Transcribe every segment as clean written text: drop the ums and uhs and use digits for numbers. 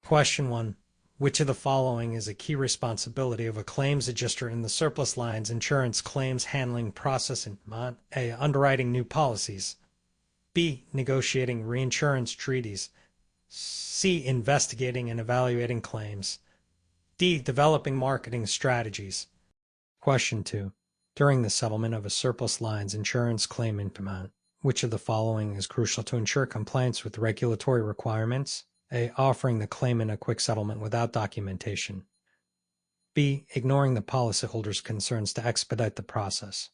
Question 1. Which of the following is a key responsibility of a claims adjuster in the surplus lines insurance claims handling process in Vermont? A. Underwriting new policies. B. Negotiating reinsurance treaties. C. Investigating and evaluating claims. D. Developing marketing strategies. Question 2. During the settlement of a surplus lines insurance claim in Vermont, which of the following is crucial to ensure compliance with regulatory requirements? A. Offering the claimant a quick settlement without documentation. B. Ignoring the policyholder's concerns to expedite the process.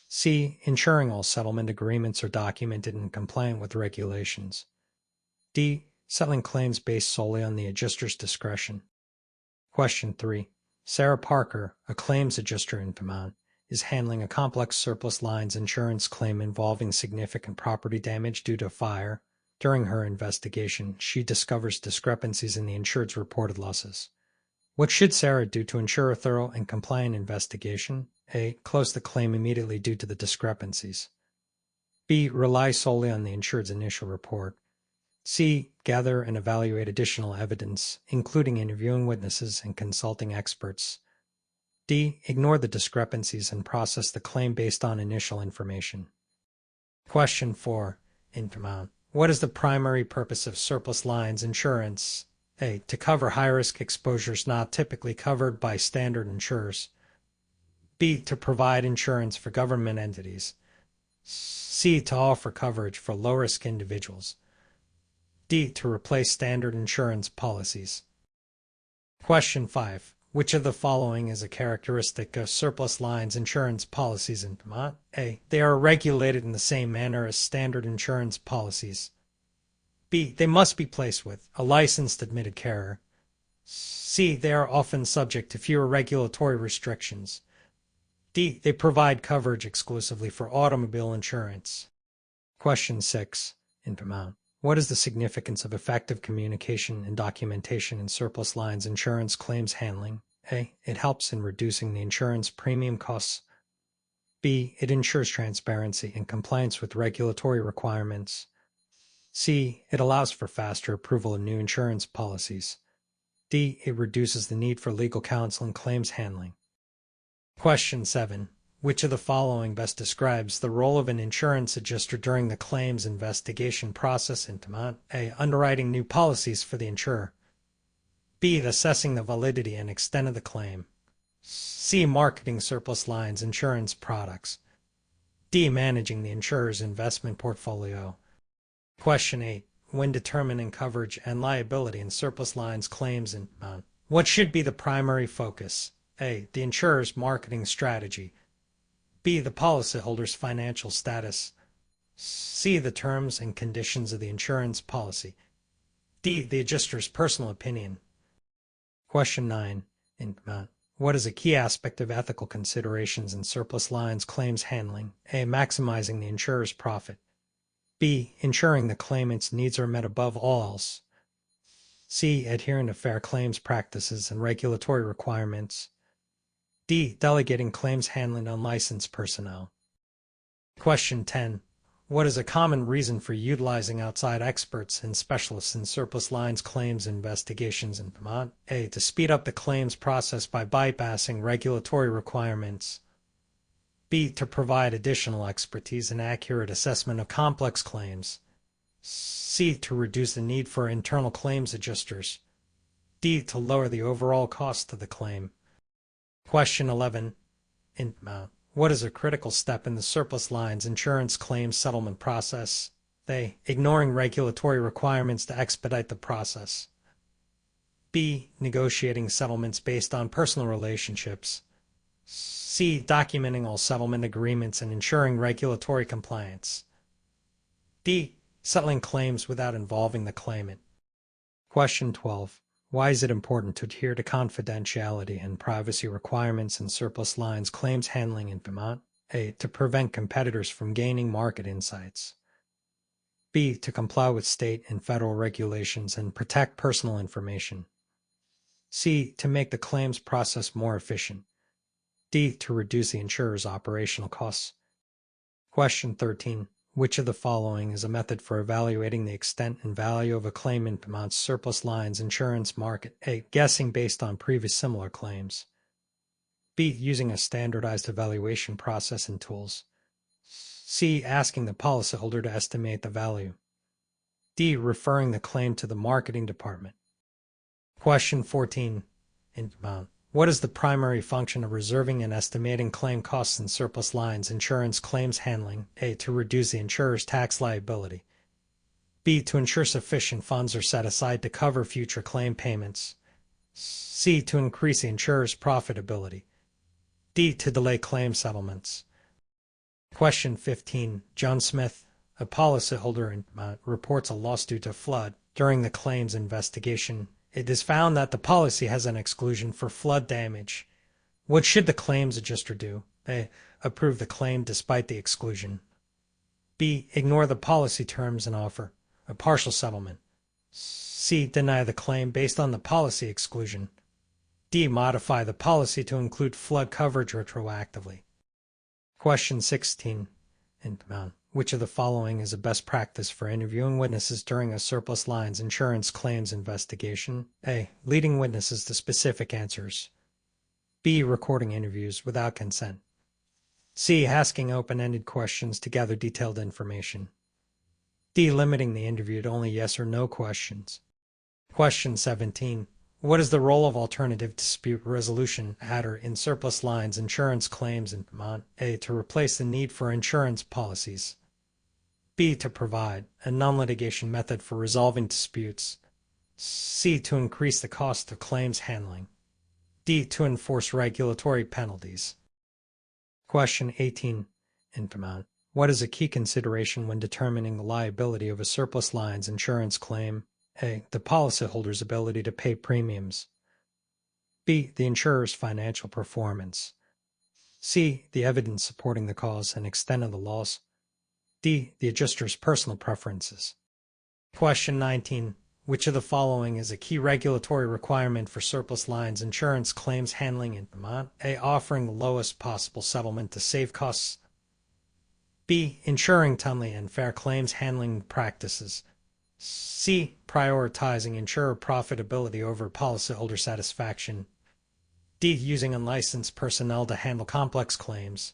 C. Ensuring all settlement agreements are documented and compliant with regulations. D. Settling claims based solely on the adjuster's discretion. Question 3. Sarah Parker, a claims adjuster in Vermont, is handling a complex surplus lines insurance claim involving significant property damage due to fire. During her investigation, she discovers discrepancies in the insured's reported losses. What should Sarah do to ensure a thorough and compliant investigation? A. Close the claim immediately due to the discrepancies. B. Rely solely on the insured's initial report. C. Gather and evaluate additional evidence, including interviewing witnesses and consulting experts. D. Ignore the discrepancies and process the claim based on initial information. Question 4. In Vermont, what is the primary purpose of surplus lines insurance? A. To cover high-risk exposures not typically covered by standard insurers. B. To provide insurance for government entities. C. To offer coverage for low-risk individuals. D. To replace standard insurance policies. Question 5. Which of the following is a characteristic of surplus lines insurance policies in Vermont? A. They are regulated in the same manner as standard insurance policies. B. They must be placed with a licensed admitted carrier. C. They are often subject to fewer regulatory restrictions. D. They provide coverage exclusively for automobile insurance. Question 6. In Vermont, what is the significance of effective communication and documentation in surplus lines insurance claims handling? A. It helps in reducing the insurance premium costs. B. It ensures transparency and compliance with regulatory requirements. C. It allows for faster approval of new insurance policies. D. It reduces the need for legal counsel and claims handling. Question 7. Which of the following best describes the role of an insurance adjuster during the claims investigation process in Vermont? A. Underwriting new policies for the insurer. B. Assessing the validity and extent of the claim. C. Marketing surplus lines insurance products. D. Managing the insurer's investment portfolio. Question 8. When determining coverage and liability in surplus lines claims in Vermont, what should be the primary focus? A. The insurer's marketing strategy. B. The policyholder's financial status. C. The terms and conditions of the insurance policy. D. The adjuster's personal opinion. Question 9. In Vermont, what is a key aspect of ethical considerations in surplus lines claims handling? A. Maximizing the insurer's profit. B. Ensuring the claimant's needs are met above all else. C. Adhering to fair claims practices and regulatory requirements. D. Delegating claims handling to unlicensed personnel. Question 10. What is a common reason for utilizing outside experts and specialists in surplus lines claims investigations in Vermont? A. To speed up the claims process by bypassing regulatory requirements. B. To provide additional expertise and accurate assessment of complex claims. C. To reduce the need for internal claims adjusters. D. To lower the overall cost of the claim. Question 11. In Vermont, what is a critical step in the surplus lines insurance claims settlement process? A. Ignoring regulatory requirements to expedite the process. B. Negotiating settlements based on personal relationships. C. Documenting all settlement agreements and ensuring regulatory compliance. D. Settling claims without involving the claimant. Question 12. Why is it important to adhere to confidentiality and privacy requirements in surplus lines claims handling in Vermont? A. To prevent competitors from gaining market insights. B. To comply with state and federal regulations and protect personal information. C. To make the claims process more efficient. D. To reduce the insurer's operational costs. Question 13. which of the following is a method for evaluating the extent and value of a claim in Vermont's surplus lines insurance market? A. Guessing based on previous similar claims. B. Using a standardized evaluation process and tools. C. Asking the policyholder to estimate the value. D. Referring the claim to the marketing department. Question 14. In Vermont, what is the primary function of reserving and estimating claim costs in surplus lines insurance claims handling? A. To reduce the insurer's tax liability. B. To ensure sufficient funds are set aside to cover future claim payments. C. To increase the insurer's profitability. D. To delay claim settlements. Question 15. John Smith, a policyholder in Vermont, reports a loss due to flood. During the claims investigation, it is found that the policy has an exclusion for flood damage. What should the claims adjuster do? A. Approve the claim despite the exclusion. B. Ignore the policy terms and offer a partial settlement. C. Deny the claim based on the policy exclusion. D. Modify the policy to include flood coverage retroactively. Question 16. Which of the following is a best practice for interviewing witnesses during a surplus lines insurance claims investigation? A. Leading witnesses to specific answers. B. Recording interviews without consent. C. Asking open-ended questions to gather detailed information. D. Limiting the interview to only yes or no questions. Question 17. What is the role of alternative dispute resolution (ADR) in surplus lines insurance claims in Vermont? A. To replace the need for insurance policies. B. To provide a non-litigation method for resolving disputes. C. To increase the cost of claims handling. D. To enforce regulatory penalties. Question 18. In Vermont, what is a key consideration when determining the liability of a surplus lines insurance claim? A. The policyholder's ability to pay premiums. B. The insurer's financial performance. C. The evidence supporting the cause and extent of the loss. D. The adjuster's personal preferences. Question 19. Which of the following is a key regulatory requirement for surplus lines insurance claims handling in Vermont? A. Offering the lowest possible settlement to save costs. B. Ensuring timely and fair claims handling practices. C. Prioritizing insurer profitability over policyholder satisfaction. D. Using unlicensed personnel to handle complex claims.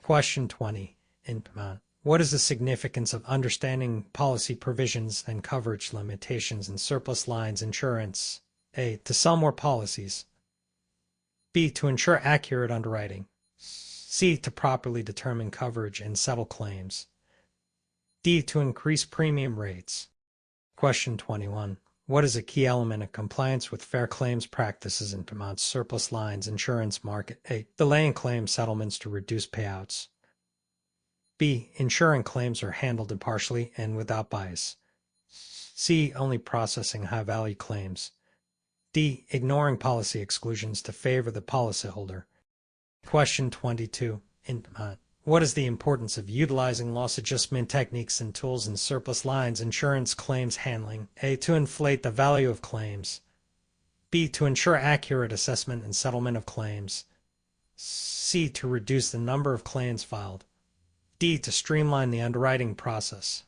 Question 20. In Vermont, what is the significance of understanding policy provisions and coverage limitations in surplus lines insurance? A. To sell more policies. B. To ensure accurate underwriting. C. To properly determine coverage and settle claims. D. To increase premium rates. Question 21. What is a key element of compliance with fair claims practices in Vermont's surplus lines insurance market? A. Delaying claim settlements to reduce payouts. B. Ensuring claims are handled impartially and without bias. C. Only processing high-value claims. D. Ignoring policy exclusions to favor the policyholder. Question 22. In Vermont, what is the importance of utilizing loss adjustment techniques and tools in surplus lines insurance claims handling? A. To inflate the value of claims. B. To ensure accurate assessment and settlement of claims. C. To reduce the number of claims filed. D. To streamline the underwriting process.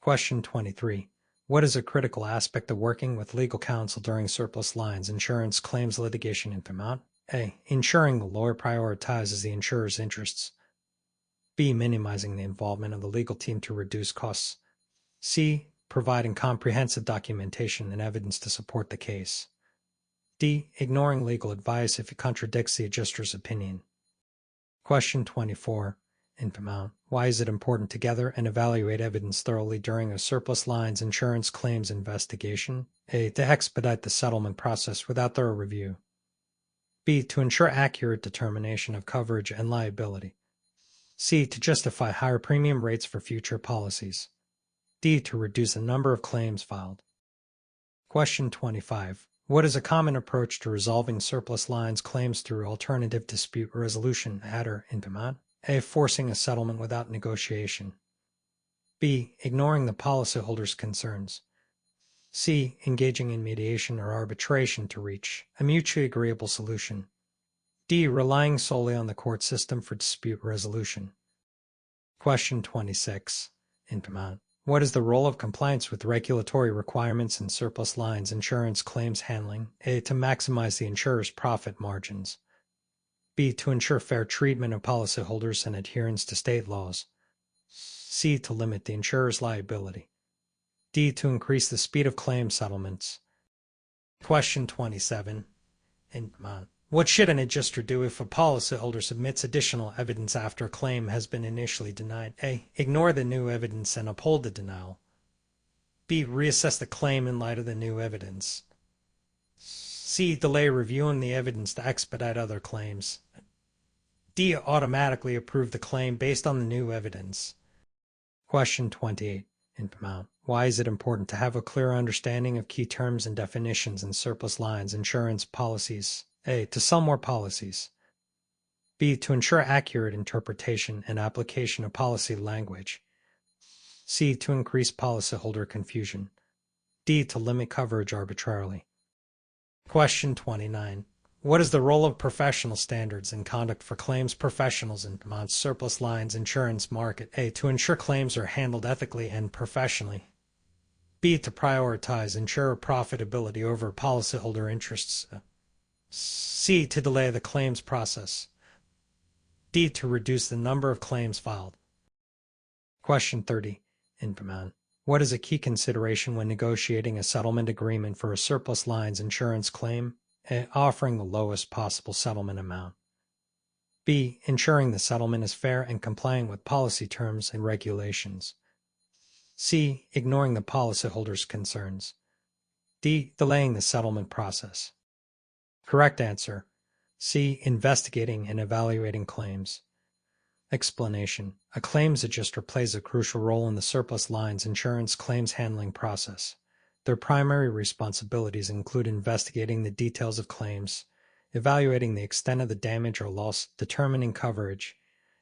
Question 23. What is a critical aspect of working with legal counsel during surplus lines insurance claims litigation in Vermont? A. Ensuring the lawyer prioritizes the insurer's interests. B. Minimizing the involvement of the legal team to reduce costs. C. Providing comprehensive documentation and evidence to support the case. D. Ignoring legal advice if it contradicts the adjuster's opinion. Question 24. In Vermont, why is it important to gather and evaluate evidence thoroughly during a surplus lines insurance claims investigation? A. To expedite the settlement process without thorough review. B. To ensure accurate determination of coverage and liability. C. To justify higher premium rates for future policies. D. To reduce the number of claims filed. Question 25. What is a common approach to resolving surplus lines claims through alternative dispute resolution (ADR) in Vermont? A. Forcing a settlement without negotiation. B. Ignoring the policyholder's concerns. C. Engaging in mediation or arbitration to reach a mutually agreeable solution. D. Relying solely on the court system for dispute resolution. Question 26. In Vermont, what is the role of compliance with regulatory requirements in surplus lines insurance claims handling? A. To maximize the insurer's profit margins. B. To ensure fair treatment of policyholders and adherence to state laws. C. To limit the insurer's liability. D. To increase the speed of claim settlements. Question 27. In Vermont, what should an adjuster do if a policyholder submits additional evidence after a claim has been initially denied? A. Ignore the new evidence and uphold the denial. B. Reassess the claim in light of the new evidence. C. Delay reviewing the evidence to expedite other claims. D. Automatically approve the claim based on the new evidence. Question 28. In Vermont, why is it important to have a clear understanding of key terms and definitions in surplus lines insurance policies? A. To sell more policies. B. To ensure accurate interpretation and application of policy language. C. To increase policyholder confusion. D. To limit coverage arbitrarily. Question 29. What is the role of professional standards and conduct for claims professionals in Vermont's surplus lines insurance market? A. To ensure claims are handled ethically and professionally. B. To prioritize insurer profitability over policyholder interests. C. To delay the claims process. D. To reduce the number of claims filed. Question 30. In Vermont, what is a key consideration when negotiating a settlement agreement for a surplus lines insurance claim? A. Offering the lowest possible settlement amount. B. Ensuring the settlement is fair and compliant with policy terms and regulations. C. Ignoring the policyholder's concerns. D. Delaying the settlement process. Correct answer. C. Investigating and evaluating claims. Explanation. A claims adjuster plays a crucial role in the surplus lines insurance claims handling process. Their primary responsibilities include investigating the details of claims, evaluating the extent of the damage or loss, determining coverage,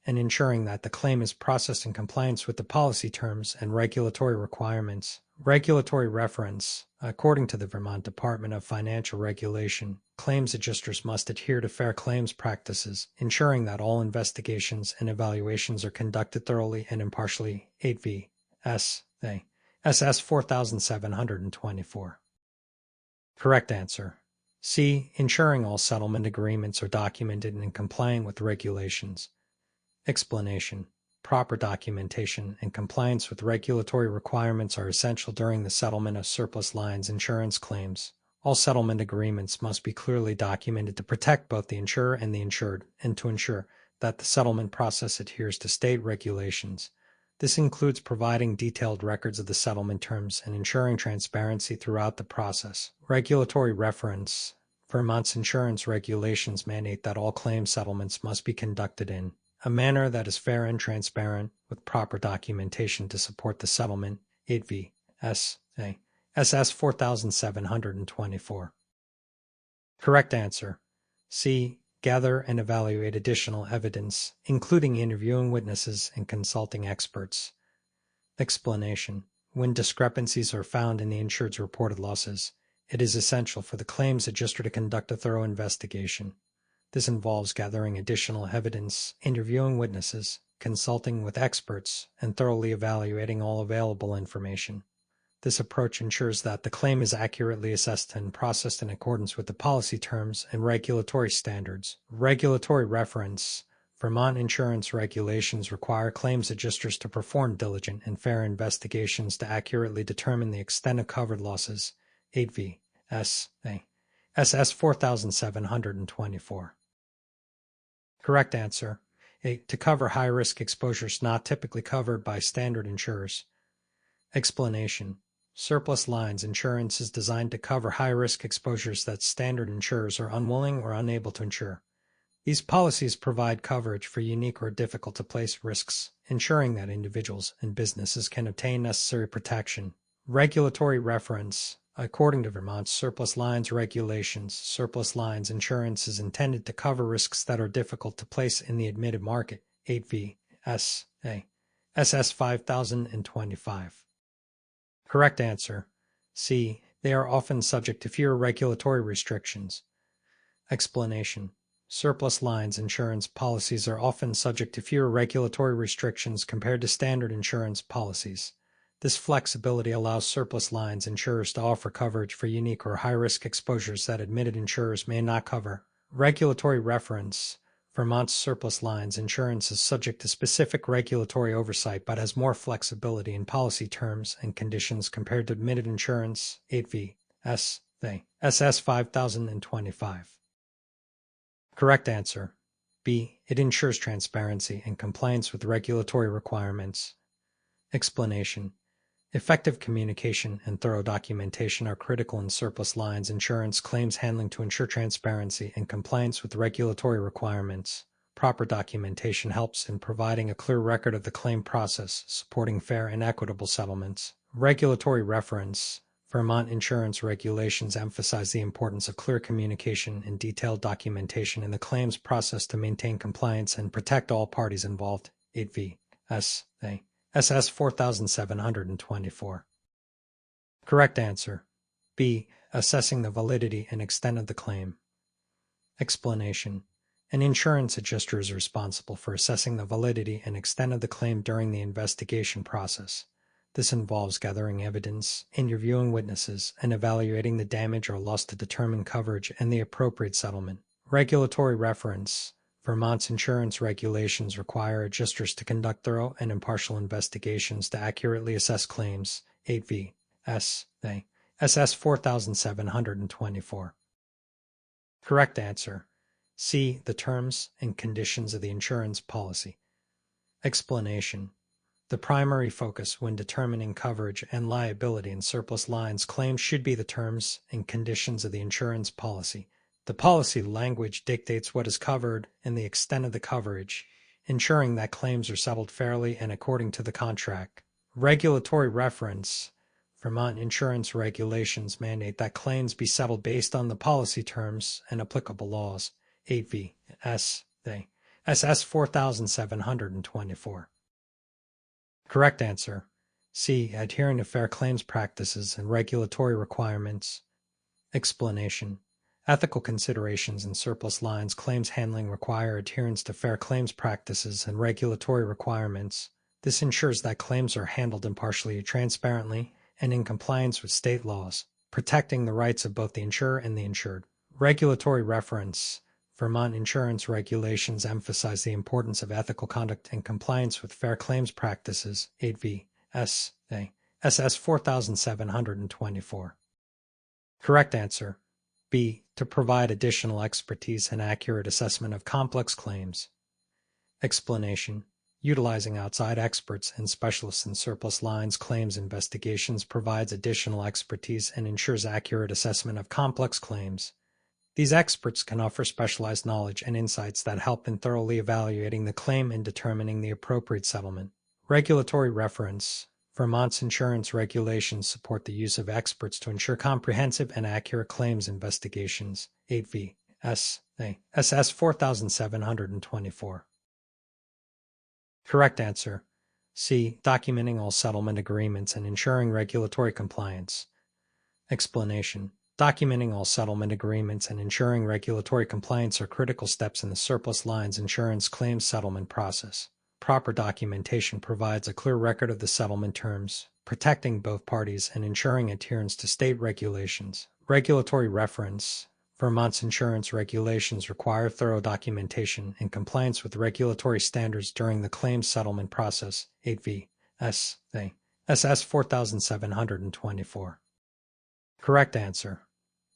and ensuring that the claim is processed in compliance with the policy terms and regulatory requirements. Regulatory reference. According to the Vermont Department of Financial Regulation, claims adjusters must adhere to fair claims practices, ensuring that all investigations and evaluations are conducted thoroughly and impartially. 8 V.S.A. SS 4724. Correct answer. C. Ensuring all settlement agreements are documented and compliant with regulations. Explanation. Proper documentation and compliance with regulatory requirements are essential during the settlement of surplus lines insurance claims. All settlement agreements must be clearly documented to protect both the insurer and the insured, and to ensure that the settlement process adheres to state regulations. This includes providing detailed records of the settlement terms and ensuring transparency throughout the process. Regulatory reference. Vermont's insurance regulations mandate that all claim settlements must be conducted in a manner that is fair and transparent, with proper documentation to support the settlement. 8 V.S.A. SS 4724. Correct answer. C. Gather and evaluate additional evidence, including interviewing witnesses and consulting experts. Explanation. When discrepancies are found in the insured's reported losses, it is essential for the claims adjuster to conduct a thorough investigation. This involves gathering additional evidence, interviewing witnesses, consulting with experts, and thoroughly evaluating all available information. This approach ensures that the claim is accurately assessed and processed in accordance with the policy terms and regulatory standards. Regulatory reference. Vermont insurance regulations require claims adjusters to perform diligent and fair investigations to accurately determine the extent of covered losses. 8 V.S.A. SS 4724. Correct answer. 8. To cover high-risk exposures not typically covered by standard insurers. Explanation. Surplus lines insurance is designed to cover high-risk exposures that standard insurers are unwilling or unable to insure. These policies provide coverage for unique or difficult-to-place risks, ensuring that individuals and businesses can obtain necessary protection. Regulatory reference. According to Vermont's surplus lines regulations, surplus lines insurance is intended to cover risks that are difficult to place in the admitted market. 8 V.S.A. SS 5025. Correct answer. C. They are often subject to fewer regulatory restrictions. Explanation. Surplus lines insurance policies are often subject to fewer regulatory restrictions compared to standard insurance policies. This flexibility allows surplus lines insurers to offer coverage for unique or high-risk exposures that admitted insurers may not cover. Regulatory reference. Vermont's surplus lines insurance is subject to specific regulatory oversight but has more flexibility in policy terms and conditions compared to admitted insurance. 8V. SS 5025. Correct answer. B. It ensures transparency and compliance with regulatory requirements. Explanation. Effective communication and thorough documentation are critical in surplus lines insurance claims handling to ensure transparency and compliance with regulatory requirements. Proper documentation helps in providing a clear record of the claim process, supporting fair and equitable settlements. Regulatory reference. Vermont insurance regulations emphasize the importance of clear communication and detailed documentation in the claims process to maintain compliance and protect all parties involved. 8V. SS 4724. Correct answer. B. Assessing the validity and extent of the claim. Explanation. An insurance adjuster is responsible for assessing the validity and extent of the claim during the investigation process. This involves gathering evidence, interviewing witnesses, and evaluating the damage or loss to determine coverage and the appropriate settlement. Regulatory reference. Vermont's insurance regulations require adjusters to conduct thorough and impartial investigations to accurately assess claims. 8V. SS 4724. Correct answer. C. The terms and conditions of the insurance policy. Explanation. The primary focus when determining coverage and liability in surplus lines claims should be the terms and conditions of the insurance policy. The policy language dictates what is covered and the extent of the coverage, ensuring that claims are settled fairly and according to the contract. Regulatory reference. Vermont insurance regulations mandate that claims be settled based on the policy terms and applicable laws. 8V. SS 4724. Correct answer. C. Adhering to fair claims practices and regulatory requirements. Explanation. Ethical considerations in surplus lines claims handling require adherence to fair claims practices and regulatory requirements. This ensures that claims are handled impartially, transparently, and in compliance with state laws, protecting the rights of both the insurer and the insured. Regulatory reference. Vermont insurance regulations emphasize the importance of ethical conduct and compliance with fair claims practices. 8V. SS 4724. Correct answer. B. To provide additional expertise and accurate assessment of complex claims. Explanation. Utilizing outside experts and specialists in surplus lines claims investigations provides additional expertise and ensures accurate assessment of complex claims. These experts can offer specialized knowledge and insights that help in thoroughly evaluating the claim and determining the appropriate settlement. Regulatory reference. Vermont's insurance regulations support the use of experts to ensure comprehensive and accurate claims investigations. 8V. SS 4724. Correct answer. C. Documenting all settlement agreements and ensuring regulatory compliance. Explanation. Documenting all settlement agreements and ensuring regulatory compliance are critical steps in the surplus lines insurance claims settlement process. Proper documentation provides a clear record of the settlement terms, protecting both parties and ensuring adherence to state regulations. Regulatory reference. Vermont's insurance regulations require thorough documentation and compliance with regulatory standards during the claims settlement process. 8V. SS 4724. Correct answer.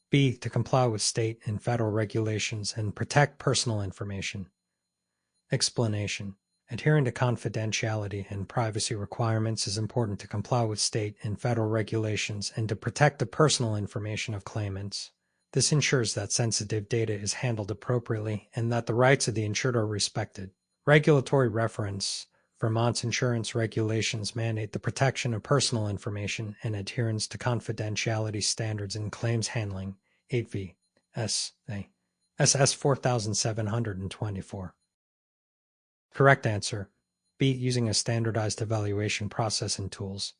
B. To comply with state and federal regulations and protect personal information. Explanation. Adhering to confidentiality and privacy requirements is important to comply with state and federal regulations and to protect the personal information of claimants. This ensures that sensitive data is handled appropriately and that the rights of the insured are respected. Regulatory reference. Vermont's insurance regulations mandate the protection of personal information and adherence to confidentiality standards in claims handling. 8V. SS 4724. Correct answer. B. Using a standardized evaluation process and tools.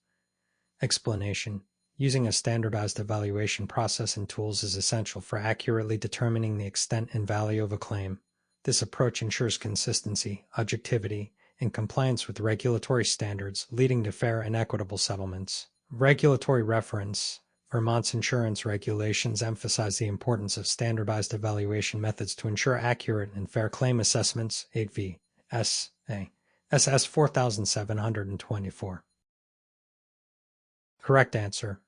Explanation. Using a standardized evaluation process and tools is essential for accurately determining the extent and value of a claim. This approach ensures consistency, objectivity, and compliance with regulatory standards, leading to fair and equitable settlements. Regulatory reference. Vermont's insurance regulations emphasize the importance of standardized evaluation methods to ensure accurate and fair claim assessments. 8 V.S.A. SS 4724. Correct answer.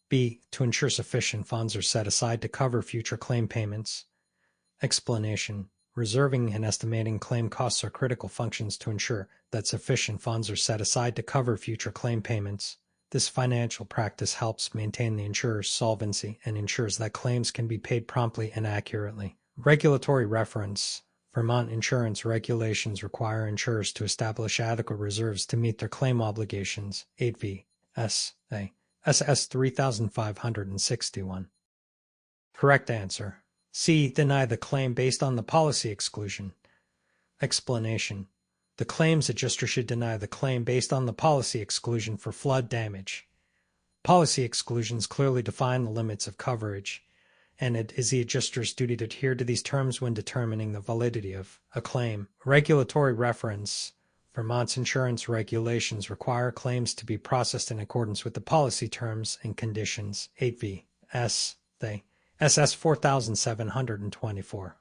B. To ensure sufficient funds are set aside to cover future claim payments. Explanation. Reserving and estimating claim costs are critical functions to ensure that sufficient funds are set aside to cover future claim payments. This financial practice helps maintain the insurer's solvency and ensures that claims can be paid promptly and accurately. Regulatory reference. Vermont insurance regulations require insurers to establish adequate reserves to meet their claim obligations. 8 V.S.A. SS 3561. Correct answer. C. Deny the claim based on the policy exclusion. Explanation. The claims adjuster should deny the claim based on the policy exclusion for flood damage. Policy exclusions clearly define the limits of coverage, and it is the adjuster's duty to adhere to these terms when determining the validity of a claim. Regulatory reference. Vermont's insurance regulations require claims to be processed in accordance with the policy terms and conditions. 8 V.S.A. SS 4724.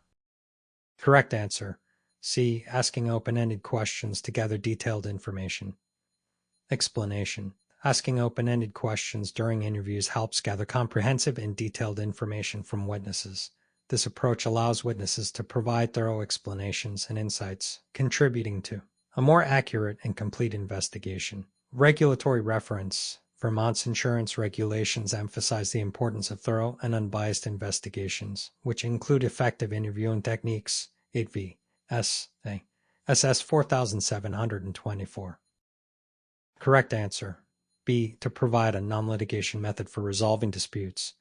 Correct answer. C. Asking open-ended questions to gather detailed information. Explanation. Asking open-ended questions during interviews helps gather comprehensive and detailed information from witnesses. This approach allows witnesses to provide thorough explanations and insights, contributing to a more accurate and complete investigation. Regulatory reference. Vermont's insurance regulations emphasize the importance of thorough and unbiased investigations, which include effective interviewing techniques. 8 V.S.A. SS 4724. Correct answer. B. To provide a non-litigation method for resolving disputes.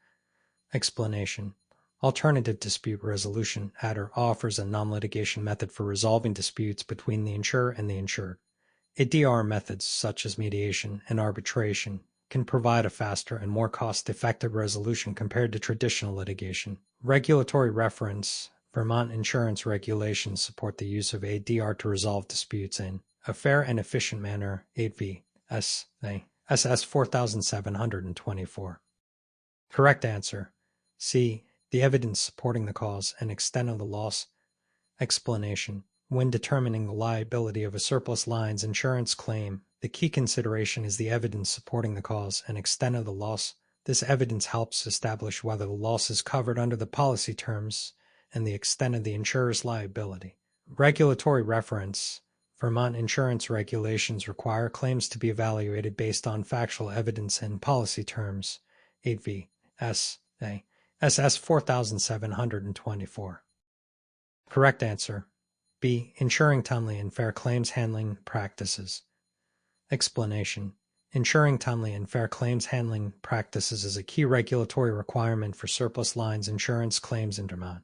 Explanation. Alternative dispute resolution (ADR) offers a non-litigation method for resolving disputes between the insurer and the insured. ADR methods such as mediation and arbitration can provide a faster and more cost-effective resolution compared to traditional litigation. Regulatory reference. Vermont insurance regulations support the use of ADR to resolve disputes in a fair and efficient manner. 8 V.S.A. SS 4724. Correct answer. C. The evidence supporting the cause and extent of the loss. Explanation. When determining the liability of a surplus lines insurance claim, the key consideration is the evidence supporting the cause and extent of the loss. This evidence helps establish whether the loss is covered under the policy terms and the extent of the insurer's liability. Regulatory reference. Vermont insurance regulations require claims to be evaluated based on factual evidence and policy terms. 8 V.S.A. SS 4724. Correct answer. B. Ensuring timely and fair claims handling practices. Explanation. Ensuring timely and fair claims handling practices is a key regulatory requirement for surplus lines insurance claims in Vermont.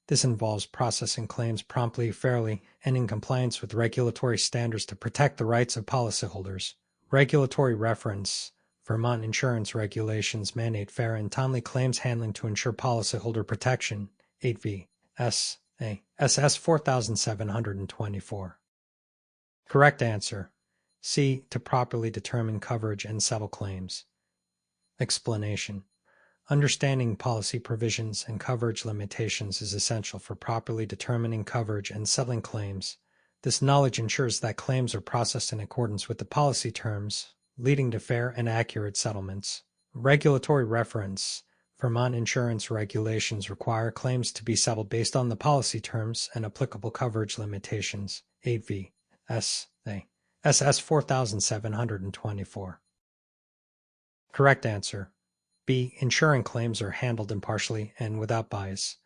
This involves processing claims promptly, fairly, and in compliance with regulatory standards to protect the rights of policyholders. Regulatory reference. Vermont insurance regulations mandate fair and timely claims handling to ensure policyholder protection. 8 V.S.A. SS 4724. Correct answer. C. To properly determine coverage and settle claims. Explanation. Understanding policy provisions and coverage limitations is essential for properly determining coverage and settling claims. This knowledge ensures that claims are processed in accordance with the policy terms, leading to fair and accurate settlements. Regulatory reference. Vermont insurance regulations require claims to be settled based on the policy terms and applicable coverage limitations. 8 V.S.A. SS 4724. Correct answer. B. Ensuring claims are handled impartially and without bias.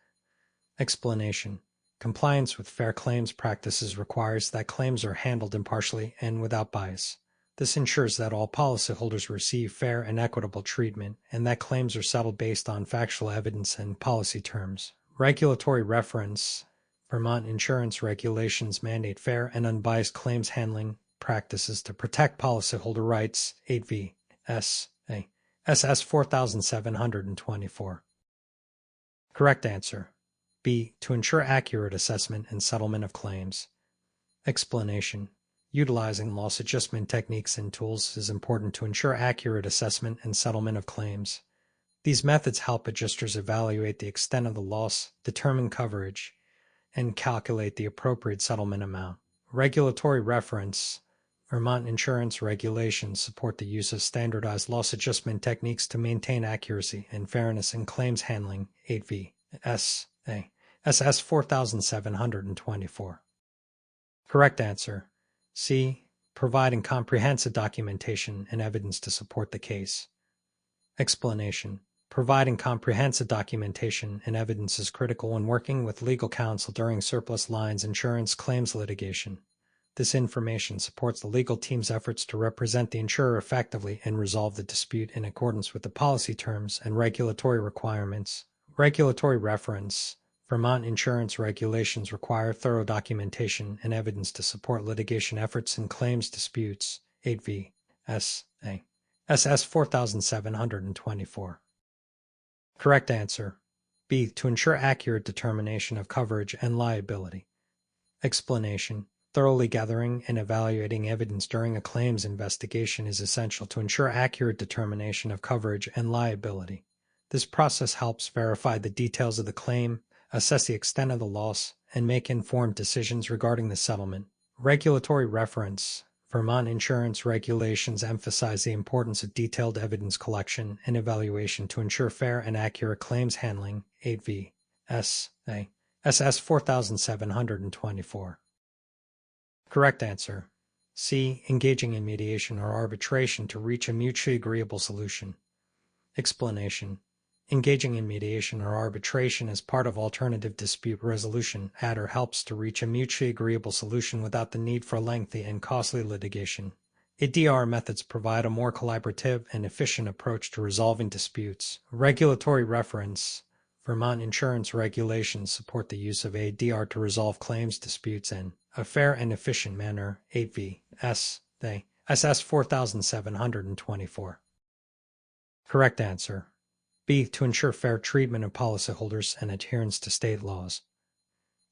Explanation. Compliance with fair claims practices requires that claims are handled impartially and without bias. This ensures that all policyholders receive fair and equitable treatment and that claims are settled based on factual evidence and policy terms. Regulatory reference. Vermont insurance regulations mandate fair and unbiased claims handling practices to protect policyholder rights. 8 V.S.A. SS 4724. Correct answer. B. To ensure accurate assessment and settlement of claims. Explanation. Utilizing loss adjustment techniques and tools is important to ensure accurate assessment and settlement of claims. These methods help adjusters evaluate the extent of the loss, determine coverage, and calculate the appropriate settlement amount. Regulatory reference. Vermont insurance regulations support the use of standardized loss adjustment techniques to maintain accuracy and fairness in claims handling. 8V. S.A. SS 4724. Correct answer. C. Providing comprehensive documentation and evidence to support the case. Explanation. Providing comprehensive documentation and evidence is critical when working with legal counsel during surplus lines insurance claims litigation. This information supports the legal team's efforts to represent the insurer effectively and resolve the dispute in accordance with the policy terms and regulatory requirements. Regulatory reference. Vermont insurance regulations require thorough documentation and evidence to support litigation efforts in claims disputes. 8V. S.A. SS 4724. Correct answer. B. To ensure accurate determination of coverage and liability. Explanation. Thoroughly gathering and evaluating evidence during a claims investigation is essential to ensure accurate determination of coverage and liability. This process helps verify the details of the claim, assess the extent of the loss, and make informed decisions regarding the settlement. Regulatory reference. Vermont insurance regulations emphasize the importance of detailed evidence collection and evaluation to ensure fair and accurate claims handling. 8V. S.A. SS 4724. Correct answer. C. Engaging in mediation or arbitration to reach a mutually agreeable solution. Explanation. Engaging in mediation or arbitration as part of alternative dispute resolution (ADR) helps to reach a mutually agreeable solution without the need for lengthy and costly litigation. ADR methods provide a more collaborative and efficient approach to resolving disputes. Regulatory reference. Vermont insurance regulations support the use of ADR to resolve claims disputes in a fair and efficient manner. 8V. S.A. SS 4724. Correct answer. B. To ensure fair treatment of policyholders and adherence to state laws.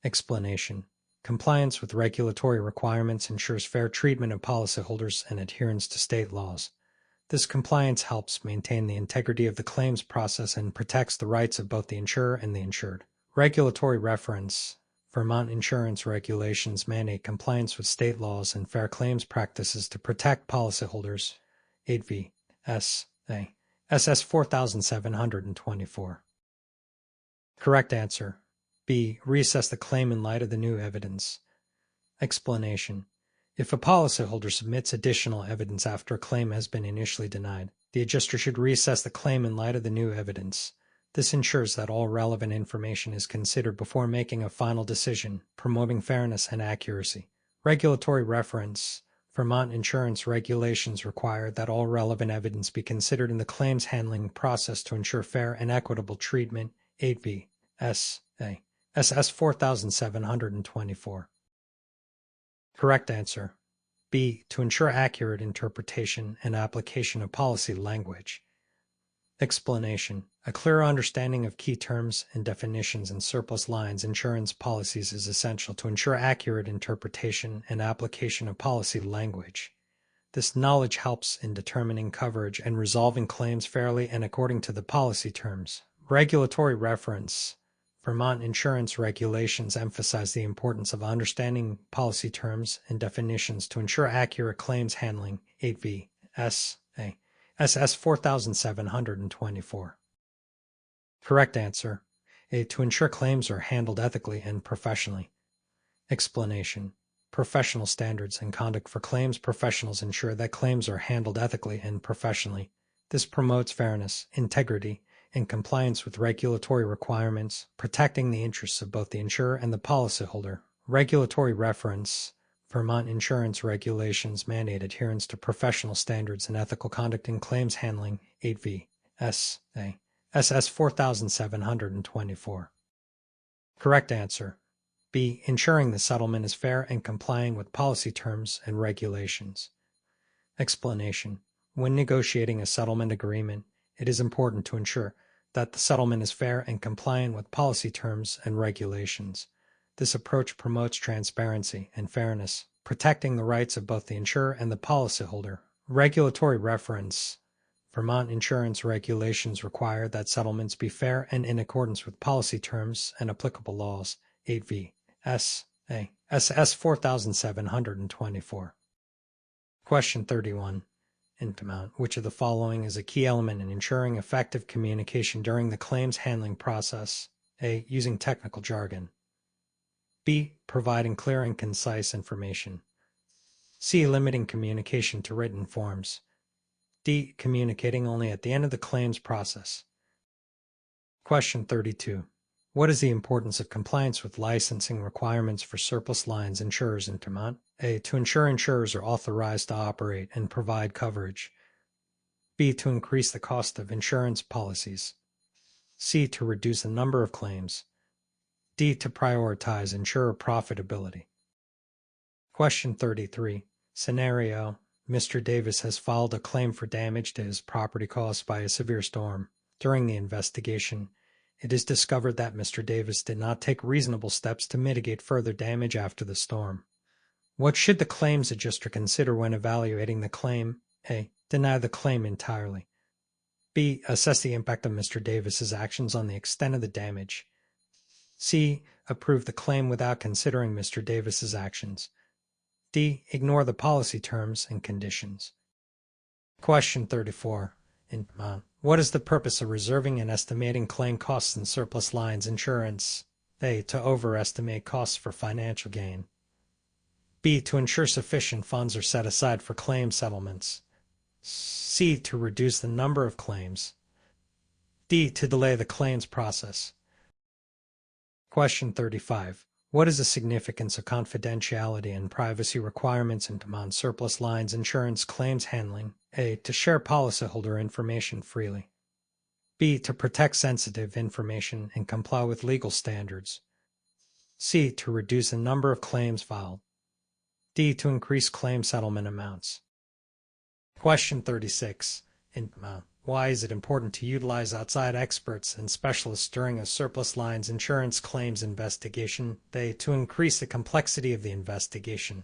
Explanation. Compliance with regulatory requirements ensures fair treatment of policyholders and adherence to state laws. This compliance helps maintain the integrity of the claims process and protects the rights of both the insurer and the insured. Regulatory reference. Vermont insurance regulations mandate compliance with state laws and fair claims practices to protect policyholders. 8V. S.A. SS 4724. Correct answer. B. Reassess the claim in light of the new evidence. Explanation. If a policyholder submits additional evidence after a claim has been initially denied, the adjuster should reassess the claim in light of the new evidence. This ensures that all relevant information is considered before making a final decision, promoting fairness and accuracy. Regulatory reference. Vermont insurance regulations require that all relevant evidence be considered in the claims handling process to ensure fair and equitable treatment. 8V. S.A. SS 4724. Correct answer. B. To ensure accurate interpretation and application of policy language. Explanation. A clear understanding of key terms and definitions in surplus lines insurance policies is essential to ensure accurate interpretation and application of policy language. This knowledge helps in determining coverage and resolving claims fairly and according to the policy terms. Regulatory reference. Vermont insurance regulations emphasize the importance of understanding policy terms and definitions to ensure accurate claims handling. 8V. S.A. SS 4724. Correct answer. A. To ensure claims are handled ethically and professionally. Explanation. Professional standards and conduct for claims professionals ensure that claims are handled ethically and professionally. This promotes fairness, integrity, and compliance with regulatory requirements, protecting the interests of both the insurer and the policyholder. Regulatory reference. Vermont insurance regulations mandate adherence to professional standards and ethical conduct in claims handling. 8V. S.A. SS 4724. Correct answer. B. Ensuring the settlement is fair and complying with policy terms and regulations. Explanation. When negotiating a settlement agreement, it is important to ensure that the settlement is fair and compliant with policy terms and regulations. This approach promotes transparency and fairness, protecting the rights of both the insurer and the policyholder. Regulatory reference. Vermont insurance regulations require that settlements be fair and in accordance with policy terms and applicable laws. 8 V.S.A. SS 4724. Question 31. Which of the following is a key element in ensuring effective communication during the claims handling process? A. Using technical jargon. B. Providing clear and concise information. C. Limiting communication to written forms. D. Communicating only at the end of the claims process. Question 32. What is the importance of compliance with licensing requirements for surplus lines insurers in Vermont? A. To ensure insurers are authorized to operate and provide coverage. B. To increase the cost of insurance policies. C. To reduce the number of claims. D. To prioritize insurer profitability. Question 33. Scenario. Mr. Davis has filed a claim for damage to his property caused by a severe storm. During the investigation, it is discovered that Mr. Davis did not take reasonable steps to mitigate further damage after the storm. What should the claims adjuster consider when evaluating the claim? A. Deny the claim entirely. B. Assess the impact of Mr. Davis's actions on the extent of the damage. C. Approve the claim without considering Mr. Davis's actions. D. Ignore the policy terms and conditions. Question 34. What is the purpose of reserving and estimating claim costs in surplus lines insurance? A. To overestimate costs for financial gain. B. To ensure sufficient funds are set aside for claim settlements. C. To reduce the number of claims. D. To delay the claims process. Question 35. What is the significance of confidentiality and privacy requirements in Vermont surplus lines insurance claims handling? A. To share policyholder information freely. B. To protect sensitive information and comply with legal standards. C. To reduce the number of claims filed. D. To increase claim settlement amounts. Question 36. Why is it important to utilize outside experts and specialists during a surplus lines insurance claims investigation? A. To increase the complexity of the investigation.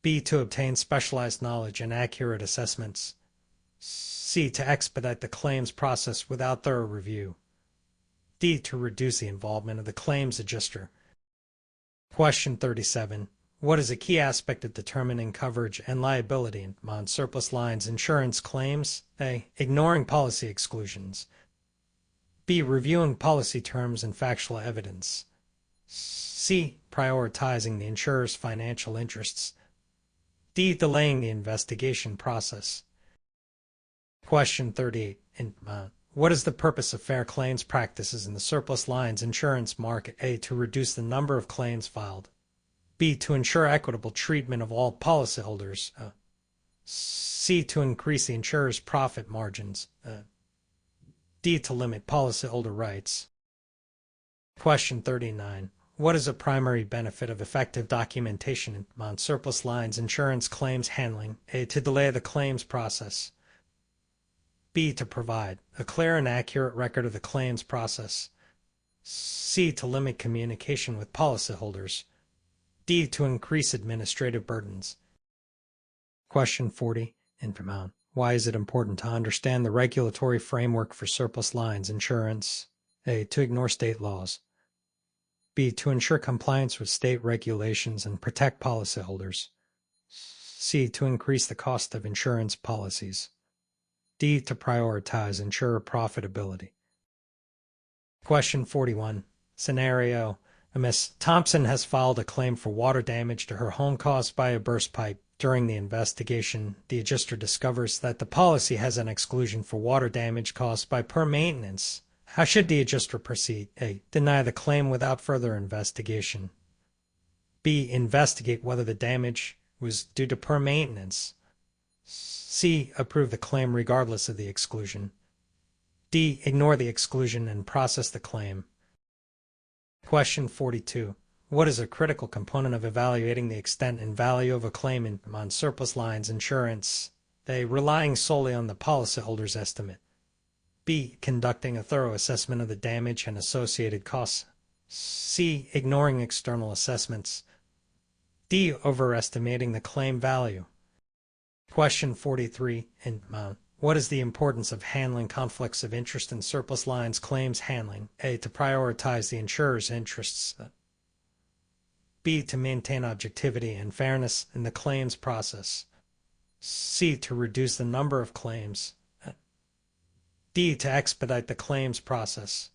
B. To obtain specialized knowledge and accurate assessments. C. To expedite the claims process without thorough review. D. To reduce the involvement of the claims adjuster. Question 37. What is a key aspect of determining coverage and liability in Vermont surplus lines insurance claims? A. Ignoring policy exclusions. B. Reviewing policy terms and factual evidence. C. Prioritizing the insurer's financial interests. D. Delaying the investigation process. Question 38. What is the purpose of fair claims practices in the surplus lines insurance market? A. To reduce the number of claims filed. B. To ensure equitable treatment of all policyholders. C. To increase the insurer's profit margins. D. To limit policyholder rights. Question 39. What is a primary benefit of effective documentation on surplus lines insurance claims handling? A. To delay the claims process. B. To provide a clear and accurate record of the claims process. C. To limit communication with policyholders. D. To increase administrative burdens. Question 40. Why is it important to understand the regulatory framework for surplus lines insurance? A. To ignore state laws. B. To ensure compliance with state regulations and protect policyholders. C. To increase the cost of insurance policies. D. To prioritize insurer profitability. Question 41. Scenario. Ms. Thompson has filed a claim for water damage to her home caused by a burst pipe. During the investigation, the adjuster discovers that the policy has an exclusion for water damage caused by poor maintenance. How should the adjuster proceed? A. Deny the claim without further investigation. B. Investigate whether the damage was due to poor maintenance. C. Approve the claim regardless of the exclusion. D. Ignore the exclusion and process the claim. Question 42. What is a critical component of evaluating the extent and value of a claim on surplus lines insurance? A. Relying solely on the policyholder's estimate. B. Conducting a thorough assessment of the damage and associated costs. C. Ignoring external assessments. D. Overestimating the claim value. Question 43 in Mount. What is the importance of handling conflicts of interest in surplus lines claims handling? A. To prioritize the insurer's interests. B. To maintain objectivity and fairness in the claims process. C. To reduce the number of claims. D. To expedite the claims process.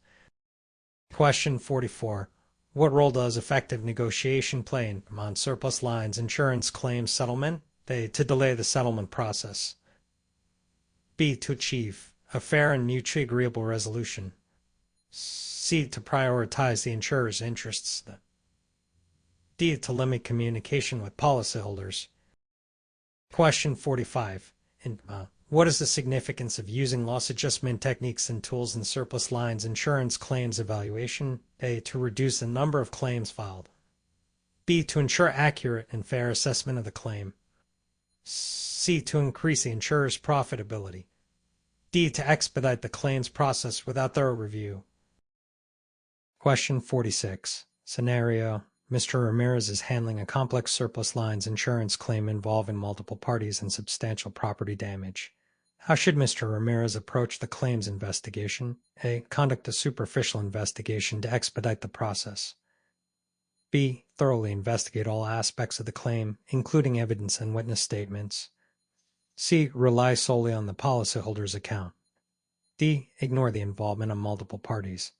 Question 44. What role does effective negotiation play in Vermont surplus lines insurance claims settlement? A. To delay the settlement process. B. To achieve a fair and mutually agreeable resolution. C. To prioritize the insurer's interests. D. To limit communication with policyholders. Question 45. What is the significance of using loss adjustment techniques and tools in surplus lines insurance claims evaluation? A. To reduce the number of claims filed. B. To ensure accurate and fair assessment of the claim. C. To increase the insurer's profitability. D. To expedite the claims process without thorough review. Question 46. Scenario. Mr. Ramirez is handling a complex surplus lines insurance claim involving multiple parties and substantial property damage. How should Mr. Ramirez approach the claims investigation? A. Conduct a superficial investigation to expedite the process. B. Thoroughly investigate all aspects of the claim, including evidence and witness statements. C. Rely solely on the policyholder's account. D. Ignore the involvement of multiple parties.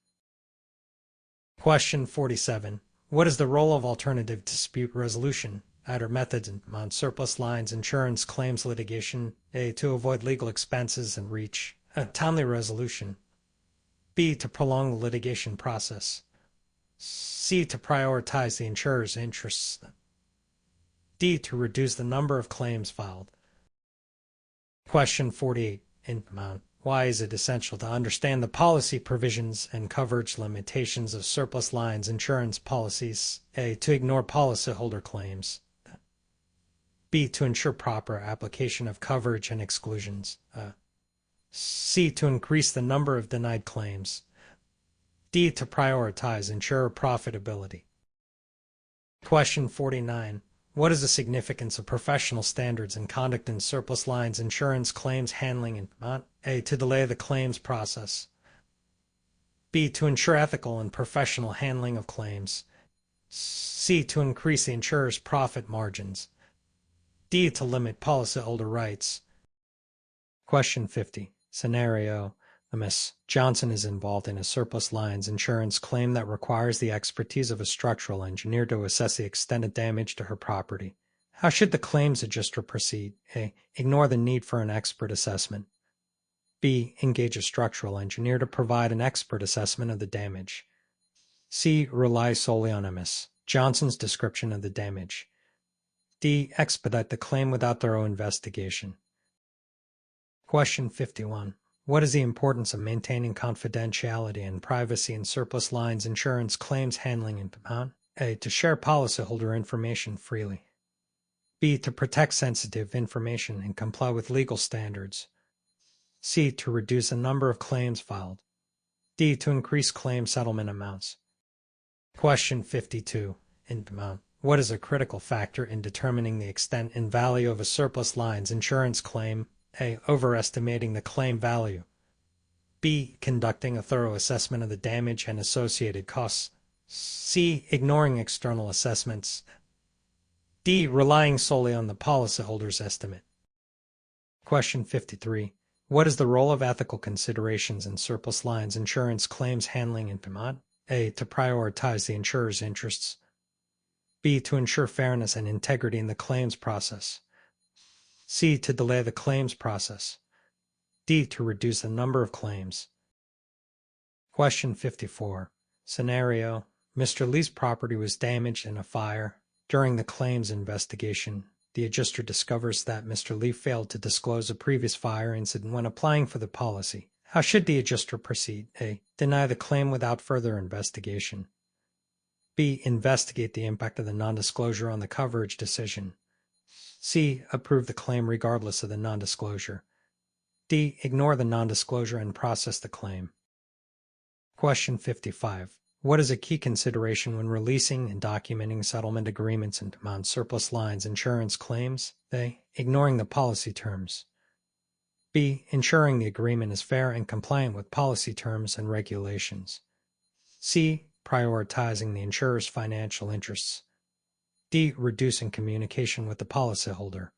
Question 47. What is the role of alternative dispute resolution, either methods on surplus lines insurance claims litigation? A. To avoid legal expenses and reach a timely resolution. B. To prolong the litigation process. C. To prioritize the insurer's interests. D. To reduce the number of claims filed. Question 48. Why is it essential to understand the policy provisions and coverage limitations of surplus lines insurance policies? A. To ignore policyholder claims. B. To ensure proper application of coverage and exclusions. C. To increase the number of denied claims. D. To prioritize insurer profitability. Question 49. What is the significance of professional standards and conduct in surplus lines insurance claims handling in Vermont? A. To delay the claims process. B. To ensure ethical and professional handling of claims. C. To increase the insurer's profit margins. D. To limit policyholder rights. Question 50. Scenario. Ms. Johnson is involved in a surplus lines insurance claim that requires the expertise of a structural engineer to assess the extent of damage to her property. How should the claims adjuster proceed? A. Ignore the need for an expert assessment. B. Engage a structural engineer to provide an expert assessment of the damage. C. Rely solely on Ms. Johnson's description of the damage. D. Expedite the claim without thorough investigation. Question 51. What is the importance of maintaining confidentiality and privacy in surplus lines insurance claims handling in Vermont? A. To share policyholder information freely. B. To protect sensitive information and comply with legal standards. C. To reduce the number of claims filed. D. To increase claim settlement amounts. Question 52. In Vermont, what is a critical factor in determining the extent and value of a surplus lines insurance claim? A. Overestimating the claim value. B. Conducting a thorough assessment of the damage and associated costs. C. Ignoring external assessments. D. Relying solely on the policyholder's estimate. Question 53. What is the role of ethical considerations in surplus lines insurance claims handling in Vermont? A. To prioritize the insurer's interests. B. To ensure fairness and integrity in the claims process. C. To delay the claims process. D. To reduce the number of claims. Question 54. Scenario. Mr. Lee's property was damaged in a fire. During the claims investigation, the adjuster discovers that Mr. Lee failed to disclose a previous fire incident when applying for the policy. How should the adjuster proceed? A. Deny the claim without further investigation. B. Investigate the impact of the nondisclosure on the coverage decision. C. Approve the claim regardless of the nondisclosure. D. Ignore the non-disclosure and process the claim. Question 55. What is a key consideration when releasing and documenting settlement agreements and non-surplus lines insurance claims? A. Ignoring the policy terms. B. Ensuring the agreement is fair and compliant with policy terms and regulations. C. Prioritizing the insurer's financial interests. D. Reducing communication with the policyholder.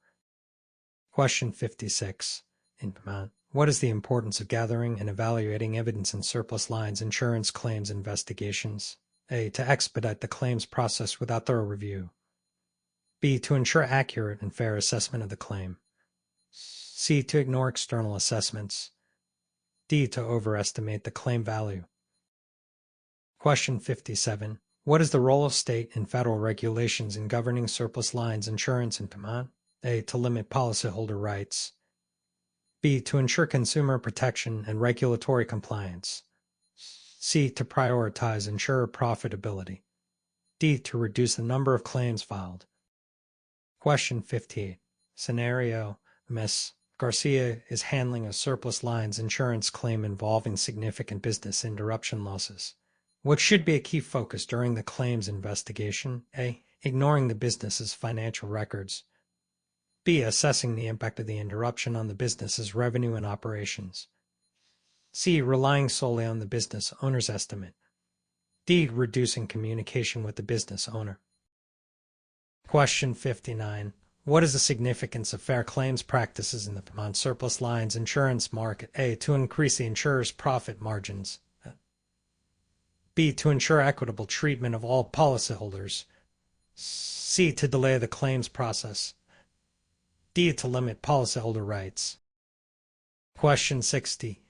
Question 56. In Vermont, what is the importance of gathering and evaluating evidence in surplus lines insurance claims investigations? A. To expedite the claims process without thorough review. B. To ensure accurate and fair assessment of the claim. C. To ignore external assessments. D. To overestimate the claim value. Question 57. What is the role of state and federal regulations in governing surplus lines insurance in Vermont? A. To limit policyholder rights. B. To ensure consumer protection and regulatory compliance. C. To prioritize insurer profitability. D. To reduce the number of claims filed. Question 58. Scenario: Ms. Garcia is handling a surplus lines insurance claim involving significant business interruption losses. What should be a key focus during the claims investigation? A. Ignoring the business's financial records. B. Assessing the impact of the interruption on the business's revenue and operations. C. Relying solely on the business owner's estimate. D. Reducing communication with the business owner. Question 59. What is the significance of fair claims practices in the Vermont surplus lines insurance market? A. To increase the insurer's profit margins. B. To ensure equitable treatment of all policyholders. C. To delay the claims process. D. To limit policyholder rights. Question 60.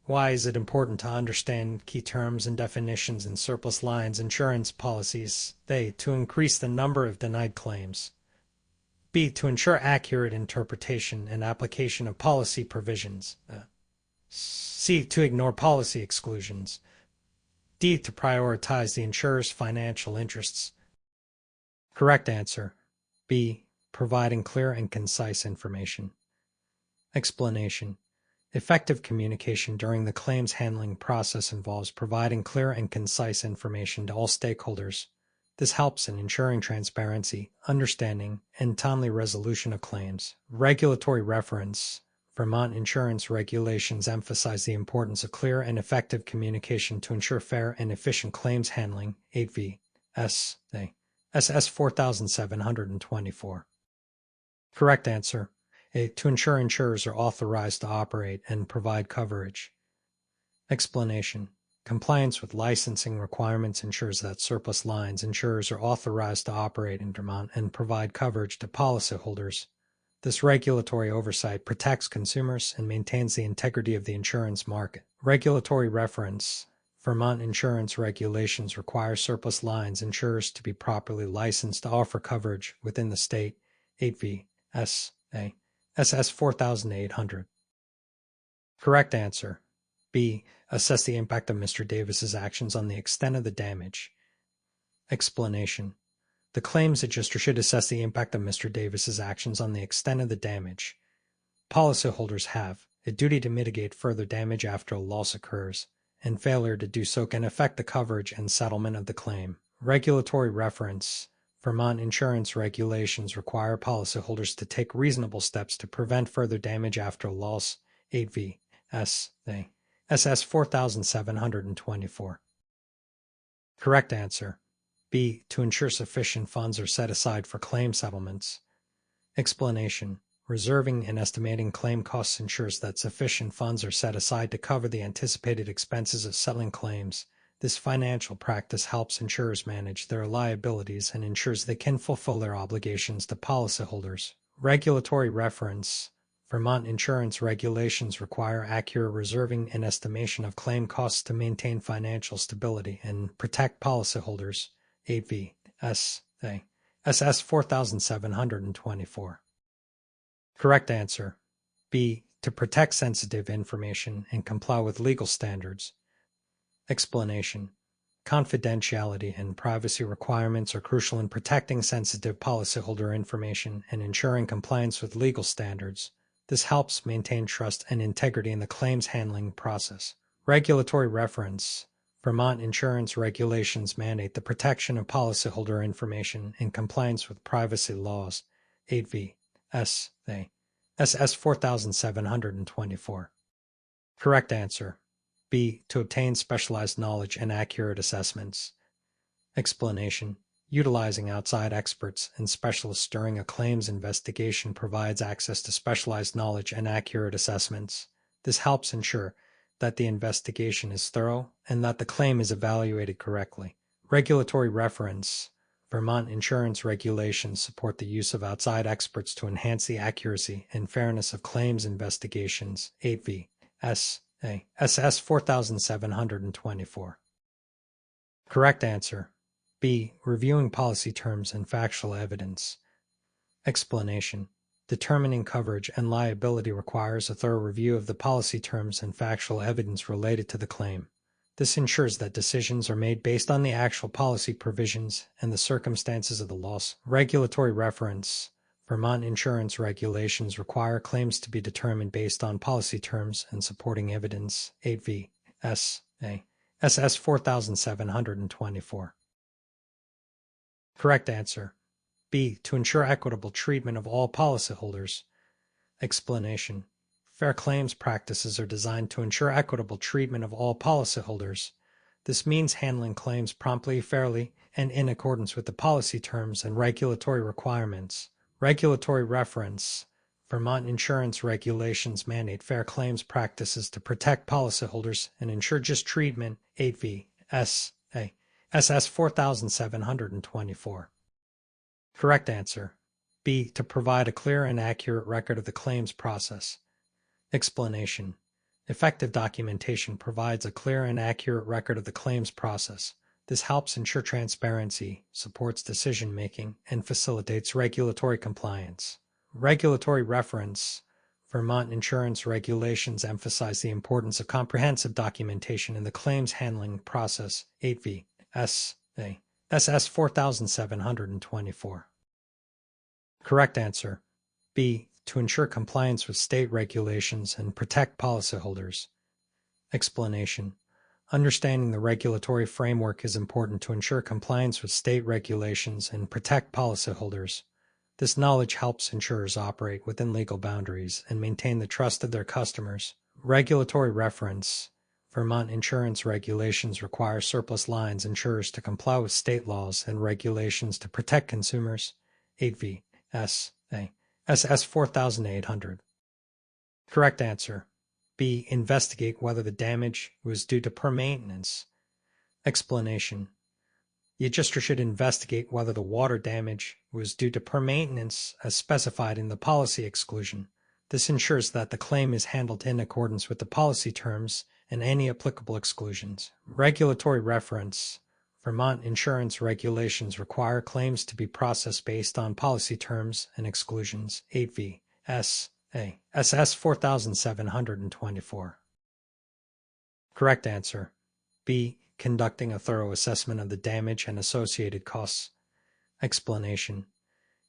Why is it important to understand key terms and definitions in surplus lines insurance policies? A. To increase the number of denied claims. B. To ensure accurate interpretation and application of policy provisions. C. To ignore policy exclusions. D. To prioritize the insurer's financial interests. Correct answer: B. Providing clear and concise information. Explanation: Effective communication during the claims handling process involves providing clear and concise information to all stakeholders. This helps in ensuring transparency, understanding, and timely resolution of claims. Regulatory reference: Vermont insurance regulations emphasize the importance of clear and effective communication to ensure fair and efficient claims handling. 8 V. SS 4724. Correct answer: A. To ensure insurers are authorized to operate and provide coverage. Explanation: Compliance with licensing requirements ensures that surplus lines insurers are authorized to operate in Vermont and provide coverage to policyholders. This regulatory oversight protects consumers and maintains the integrity of the insurance market. Regulatory reference: Vermont insurance regulations require surplus lines insurers to be properly licensed to offer coverage within the state. 8 V. SS 4800. Correct answer: B. Assess the impact of Mr. Davis's actions on the extent of the damage. Explanation: The claims adjuster should assess the impact of Mr. Davis's actions on the extent of the damage. Policyholders have a duty to mitigate further damage after a loss occurs, and failure to do so can affect the coverage and settlement of the claim. Regulatory reference: Vermont insurance regulations require policyholders to take reasonable steps to prevent further damage after a loss. 8 V. SS 4724. Correct answer: B. To ensure sufficient funds are set aside for claim settlements. Explanation: Reserving and estimating claim costs ensures that sufficient funds are set aside to cover the anticipated expenses of settling claims. This financial practice helps insurers manage their liabilities and ensures they can fulfill their obligations to policyholders. Regulatory reference: Vermont insurance regulations require accurate reserving and estimation of claim costs to maintain financial stability and protect policyholders. 8 V. SS 4724. Correct answer: B. To protect sensitive information and comply with legal standards. Explanation: Confidentiality and privacy requirements are crucial in protecting sensitive policyholder information and ensuring compliance with legal standards. This helps maintain trust and integrity in the claims handling process. Regulatory reference. Vermont insurance regulations mandate the protection of policyholder information in compliance with privacy laws. 8V. S.A. SS 4724. Correct answer. B. To obtain specialized knowledge and accurate assessments. Explanation. Utilizing outside experts and specialists during a claims investigation provides access to specialized knowledge and accurate assessments. This helps ensure that the investigation is thorough and that the claim is evaluated correctly. Regulatory reference. Vermont insurance regulations support the use of outside experts to enhance the accuracy and fairness of claims investigations. 8V. S.A. SS 4724. Correct answer. B. Reviewing policy terms and factual evidence. Explanation. Determining coverage and liability requires a thorough review of the policy terms and factual evidence related to the claim. This ensures that decisions are made based on the actual policy provisions and the circumstances of the loss. Regulatory reference. Vermont insurance regulations require claims to be determined based on policy terms and supporting evidence. 8V. S.A. SS 4724. Correct answer. B. To ensure equitable treatment of all policyholders. Explanation. Fair claims practices are designed to ensure equitable treatment of all policyholders. This means handling claims promptly, fairly, and in accordance with the policy terms and regulatory requirements. Regulatory reference. Vermont insurance regulations mandate fair claims practices to protect policyholders and ensure just treatment. 8V. S.A. SS 4724. Correct answer. B. To provide a clear and accurate record of the claims process. Explanation. Effective documentation provides a clear and accurate record of the claims process. This helps ensure transparency, supports decision-making, and facilitates regulatory compliance. Regulatory reference. Vermont insurance regulations emphasize the importance of comprehensive documentation in the claims handling process. 8V. S.A. SS 4724. Correct answer. B. To ensure compliance with state regulations and protect policyholders. Explanation. Understanding the regulatory framework is important to ensure compliance with state regulations and protect policyholders. This knowledge helps insurers operate within legal boundaries and maintain the trust of their customers. Regulatory reference. Vermont insurance regulations require surplus lines insurers to comply with state laws and regulations to protect consumers. 8V. S.A. SS 4800. Correct answer. B. Investigate whether the damage was due to poor maintenance. Explanation. The adjuster should investigate whether the water damage was due to poor maintenance as specified in the policy exclusion. This ensures that the claim is handled in accordance with the policy terms and any applicable exclusions. Regulatory reference. Vermont insurance regulations require claims to be processed based on policy terms and exclusions. 8V. S.A. SS 4724. Correct answer. B. Conducting a thorough assessment of the damage and associated costs. Explanation.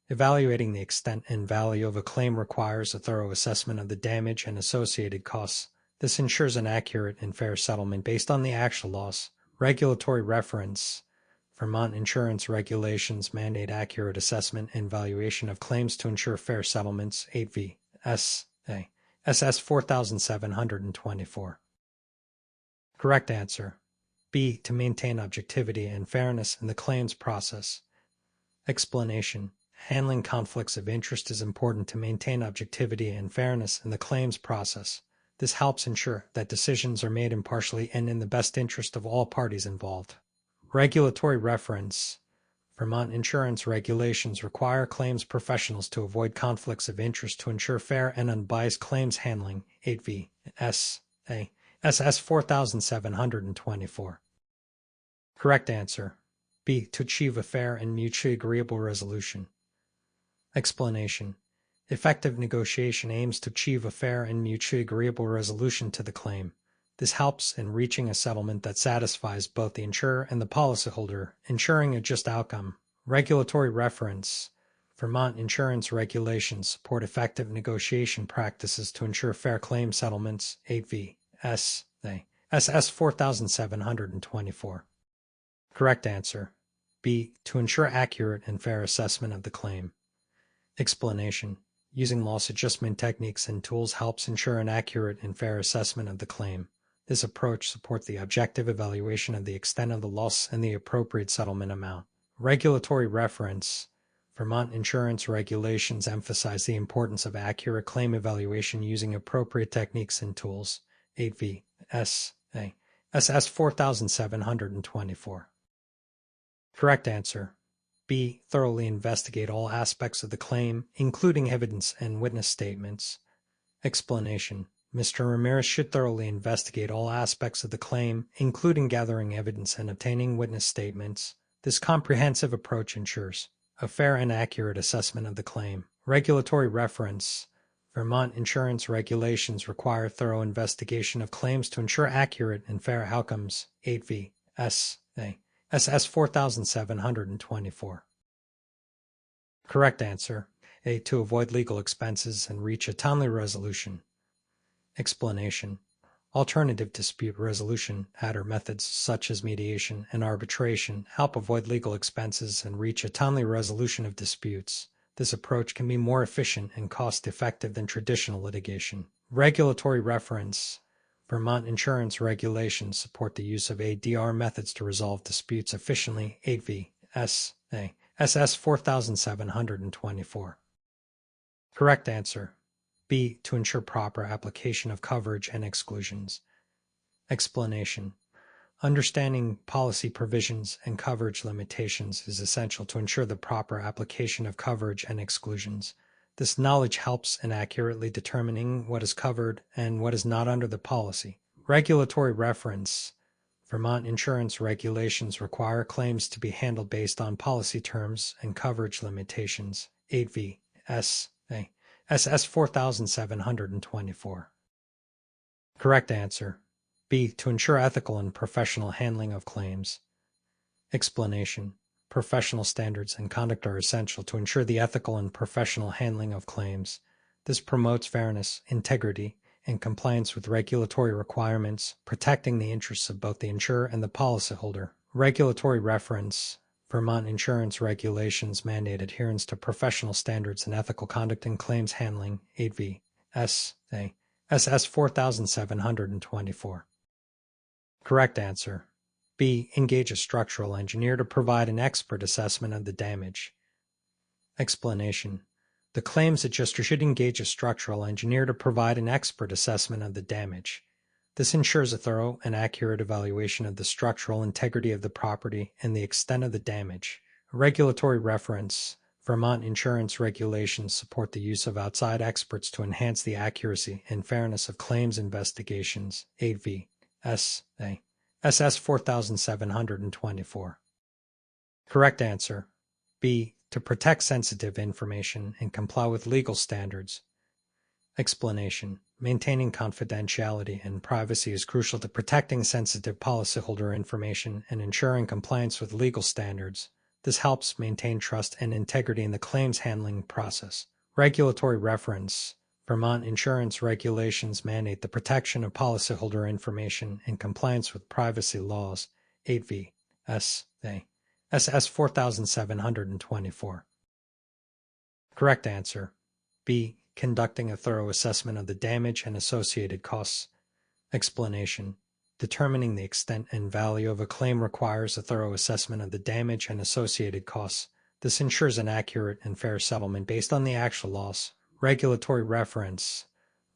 Evaluating the extent and value of a claim requires a thorough assessment of the damage and associated costs. This ensures an accurate and fair settlement based on the actual loss. Regulatory reference. Vermont insurance regulations mandate accurate assessment and valuation of claims to ensure fair settlements. 8V. S.A. SS 4724. Correct answer. B. To maintain objectivity and fairness in the claims process. Explanation. Handling conflicts of interest is important to maintain objectivity and fairness in the claims process. This helps ensure that decisions are made impartially and in the best interest of all parties involved. Regulatory reference. Vermont insurance regulations require claims professionals to avoid conflicts of interest to ensure fair and unbiased claims handling. 8V. S.A. SS 4724. Correct answer. B. To achieve a fair and mutually agreeable resolution. Explanation. Effective negotiation aims to achieve a fair and mutually agreeable resolution to the claim. This helps in reaching a settlement that satisfies both the insurer and the policyholder, ensuring a just outcome. Regulatory reference. Vermont insurance regulations support effective negotiation practices to ensure fair claim settlements. 8V. SS 4724. Correct answer. B. To ensure accurate and fair assessment of the claim. Explanation. Using loss adjustment techniques and tools helps ensure an accurate and fair assessment of the claim. This approach supports the objective evaluation of the extent of the loss and the appropriate settlement amount. Regulatory reference. Vermont insurance regulations emphasize the importance of accurate claim evaluation using appropriate techniques and tools. 8V. SS 4724. Correct answer. B. Thoroughly investigate all aspects of the claim, including evidence and witness statements. Explanation. Mr. Ramirez should thoroughly investigate all aspects of the claim, including gathering evidence and obtaining witness statements. This comprehensive approach ensures a fair and accurate assessment of the claim. Regulatory reference. Vermont insurance regulations require thorough investigation of claims to ensure accurate and fair outcomes. 8V. SS 4724. Correct answer. A. To avoid legal expenses and reach a timely resolution. Explanation. Alternative dispute resolution adder methods such as mediation and arbitration help avoid legal expenses and reach a timely resolution of disputes. This approach can be more efficient and cost-effective than traditional litigation. Regulatory reference. Vermont insurance regulations support the use of ADR methods to resolve disputes efficiently. 8V. SS 4724. Correct answer. B. To ensure proper application of coverage and exclusions. Explanation. Understanding policy provisions and coverage limitations is essential to ensure the proper application of coverage and exclusions. This knowledge helps in accurately determining what is covered and what is not under the policy. Regulatory reference. Vermont insurance regulations require claims to be handled based on policy terms and coverage limitations. 8V. SS 4724. Correct answer. B. To ensure ethical and professional handling of claims. Explanation. Professional standards and conduct are essential to ensure the ethical and professional handling of claims. This promotes fairness, integrity, and compliance with regulatory requirements, protecting the interests of both the insurer and the policyholder. Regulatory reference. Vermont insurance regulations mandate adherence to professional standards and ethical conduct in claims handling. 8V. SS 4724. Correct answer. B. Engage a structural engineer to provide an expert assessment of the damage. Explanation. The claims adjuster should engage a structural engineer to provide an expert assessment of the damage. This ensures a thorough and accurate evaluation of the structural integrity of the property and the extent of the damage. Regulatory reference. Vermont insurance regulations support the use of outside experts to enhance the accuracy and fairness of claims investigations. 8V. SS 4724. Correct answer. B. To protect sensitive information and comply with legal standards. Explanation. Maintaining confidentiality and privacy is crucial to protecting sensitive policyholder information and ensuring compliance with legal standards. This helps maintain trust and integrity in the claims handling process. Regulatory reference. Vermont insurance regulations mandate the protection of policyholder information in compliance with privacy laws. 8V. SS 4724. Correct answer. B. Conducting a thorough assessment of the damage and associated costs. Explanation. Determining the extent and value of a claim requires a thorough assessment of the damage and associated costs. This ensures an accurate and fair settlement based on the actual loss. Regulatory reference.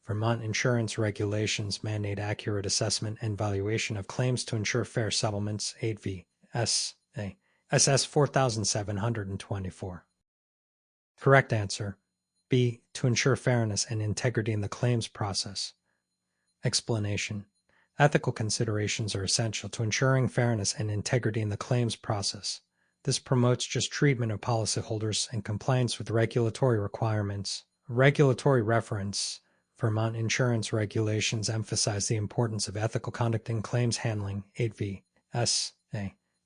Vermont insurance regulations mandate accurate assessment and valuation of claims to ensure fair settlements. 8V. SS 4724. Correct answer. B. To ensure fairness and integrity in the claims process. Explanation. Ethical considerations are essential to ensuring fairness and integrity in the claims process. This promotes just treatment of policyholders and compliance with regulatory requirements. Regulatory reference. Vermont insurance regulations emphasize the importance of ethical conduct in claims handling. 8V.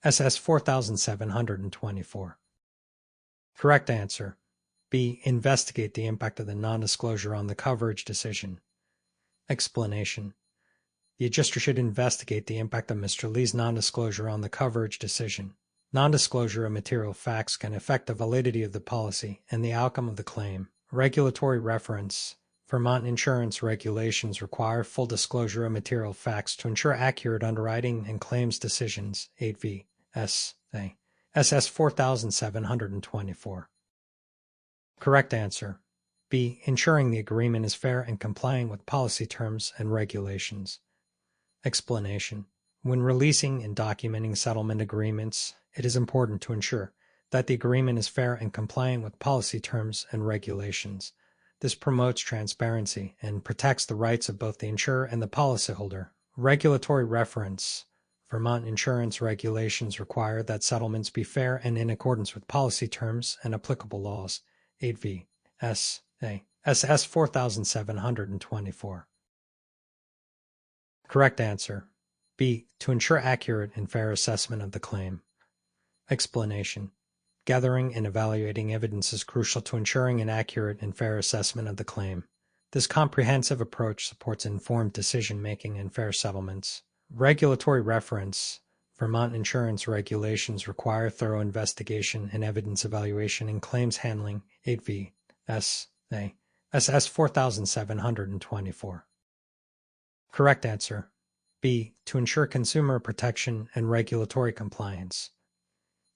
SS 4724. Correct answer. B. Investigate the impact of the non-disclosure on the coverage decision. Explanation. The adjuster should investigate the impact of Mr. Lee's non-disclosure on the coverage decision. Non-disclosure of material facts can affect the validity of the policy and the outcome of the claim. Regulatory reference. Vermont insurance regulations require full disclosure of material facts to ensure accurate underwriting and claims decisions. 8 V.S.A. SS 4724. Correct answer. B. Ensuring the agreement is fair and compliant with policy terms and regulations. Explanation. When releasing and documenting settlement agreements, it is important to ensure that the agreement is fair and compliant with policy terms and regulations. This promotes transparency and protects the rights of both the insurer and the policyholder. Regulatory reference. Vermont insurance regulations require that settlements be fair and in accordance with policy terms and applicable laws. 8 V.S.A. SS 4724. Correct answer. B. To ensure accurate and fair assessment of the claim. Explanation. Gathering and evaluating evidence is crucial to ensuring an accurate and fair assessment of the claim. This comprehensive approach supports informed decision-making and fair settlements. Regulatory reference. Vermont insurance regulations require thorough investigation and evidence evaluation in claims handling. 8 V.S.A. SS 4724. Correct answer. B. To ensure consumer protection and regulatory compliance.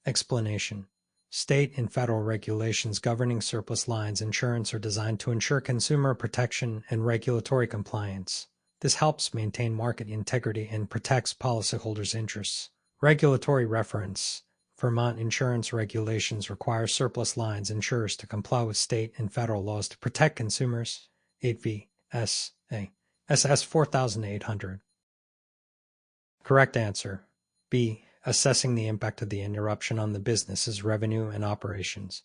Explanation. State and federal regulations governing surplus lines insurance are designed to ensure consumer protection and regulatory compliance. This helps maintain market integrity and protects policyholders' interests. Regulatory reference. Vermont insurance regulations require surplus lines insurers to comply with state and federal laws to protect consumers. 8 V.S.A. SS 4800. Correct answer. B. Assessing the impact of the interruption on the business's revenue and operations.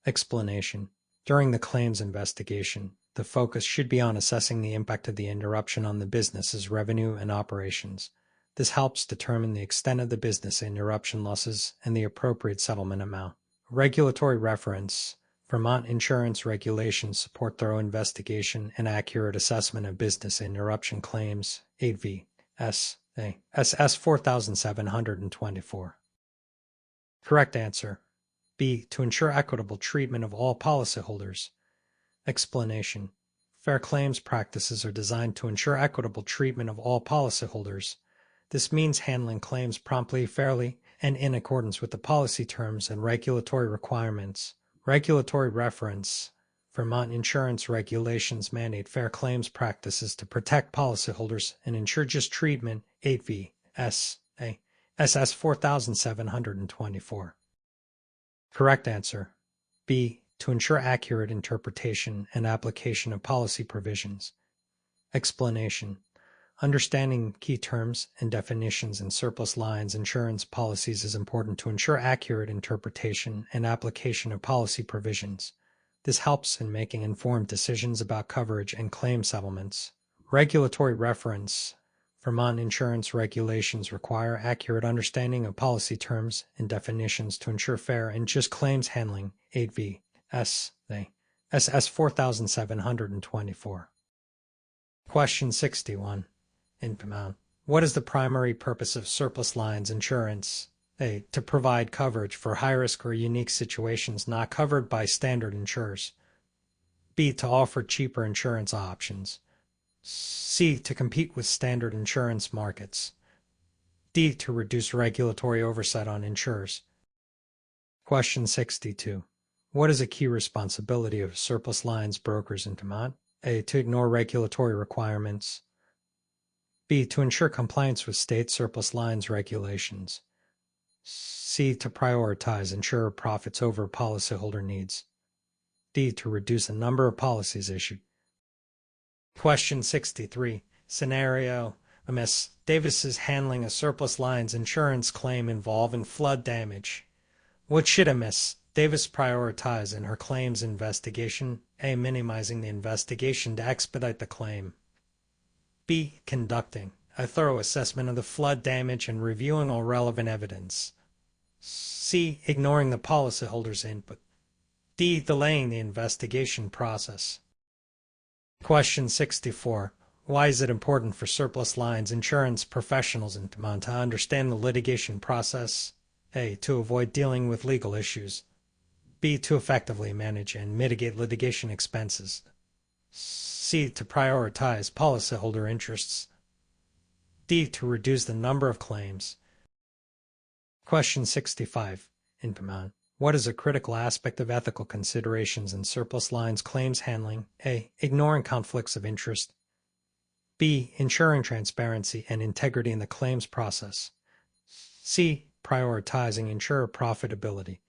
Explanation. During the claims investigation, the focus should be on assessing the impact of the interruption on the business's revenue and operations. This helps determine the extent of the business interruption losses and the appropriate settlement amount. Regulatory reference. Vermont insurance regulations support thorough investigation and accurate assessment of business interruption claims. 8 V.S.A. SS 4724. Correct answer. B. To ensure equitable treatment of all policyholders. Explanation. Fair claims practices are designed to ensure equitable treatment of all policyholders. This means handling claims promptly, fairly, and in accordance with the policy terms and regulatory requirements. Regulatory reference. Vermont insurance regulations mandate fair claims practices to protect policyholders and ensure just treatment. 8 V.S.A. SS 4724. Correct answer. B. To ensure accurate interpretation and application of policy provisions. Explanation. Understanding key terms and definitions in surplus lines insurance policies is important to ensure accurate interpretation and application of policy provisions. This helps in making informed decisions about coverage and claim settlements. Regulatory reference. Vermont insurance regulations require accurate understanding of policy terms and definitions to ensure fair and just claims handling. 8 V.S.A. SS 4724. Question 61. In Vermont, what is the primary purpose of surplus lines insurance? A. To provide coverage for high-risk or unique situations not covered by standard insurers. B. To offer cheaper insurance options. C. To compete with standard insurance markets. D. To reduce regulatory oversight on insurers. Question 62. What is a key responsibility of surplus lines brokers in Vermont? A. To ignore regulatory requirements. B. To ensure compliance with state surplus lines regulations. C. To prioritize insurer profits over policyholder needs. D. To reduce the number of policies issued. Question 63. Scenario: Ms. Davis is handling a surplus lines insurance claim involving flood damage. What should Ms. Davis prioritize in her claims investigation? A. Minimizing the investigation to expedite the claim. B. Conducting a thorough assessment of the flood damage and reviewing all relevant evidence. C. Ignoring the policyholder's input. D. Delaying the investigation process. Question 64. Why is it important for surplus lines insurance professionals in Vermont to understand the litigation process? A. To avoid dealing with legal issues. B. To effectively manage and mitigate litigation expenses. C. To prioritize policyholder interests. D. To reduce the number of claims. Question 65. In Vermont, what is a critical aspect of ethical considerations in surplus lines claims handling? A. Ignoring conflicts of interest. B. Ensuring transparency and integrity in the claims process. C. Prioritizing insurer profitability.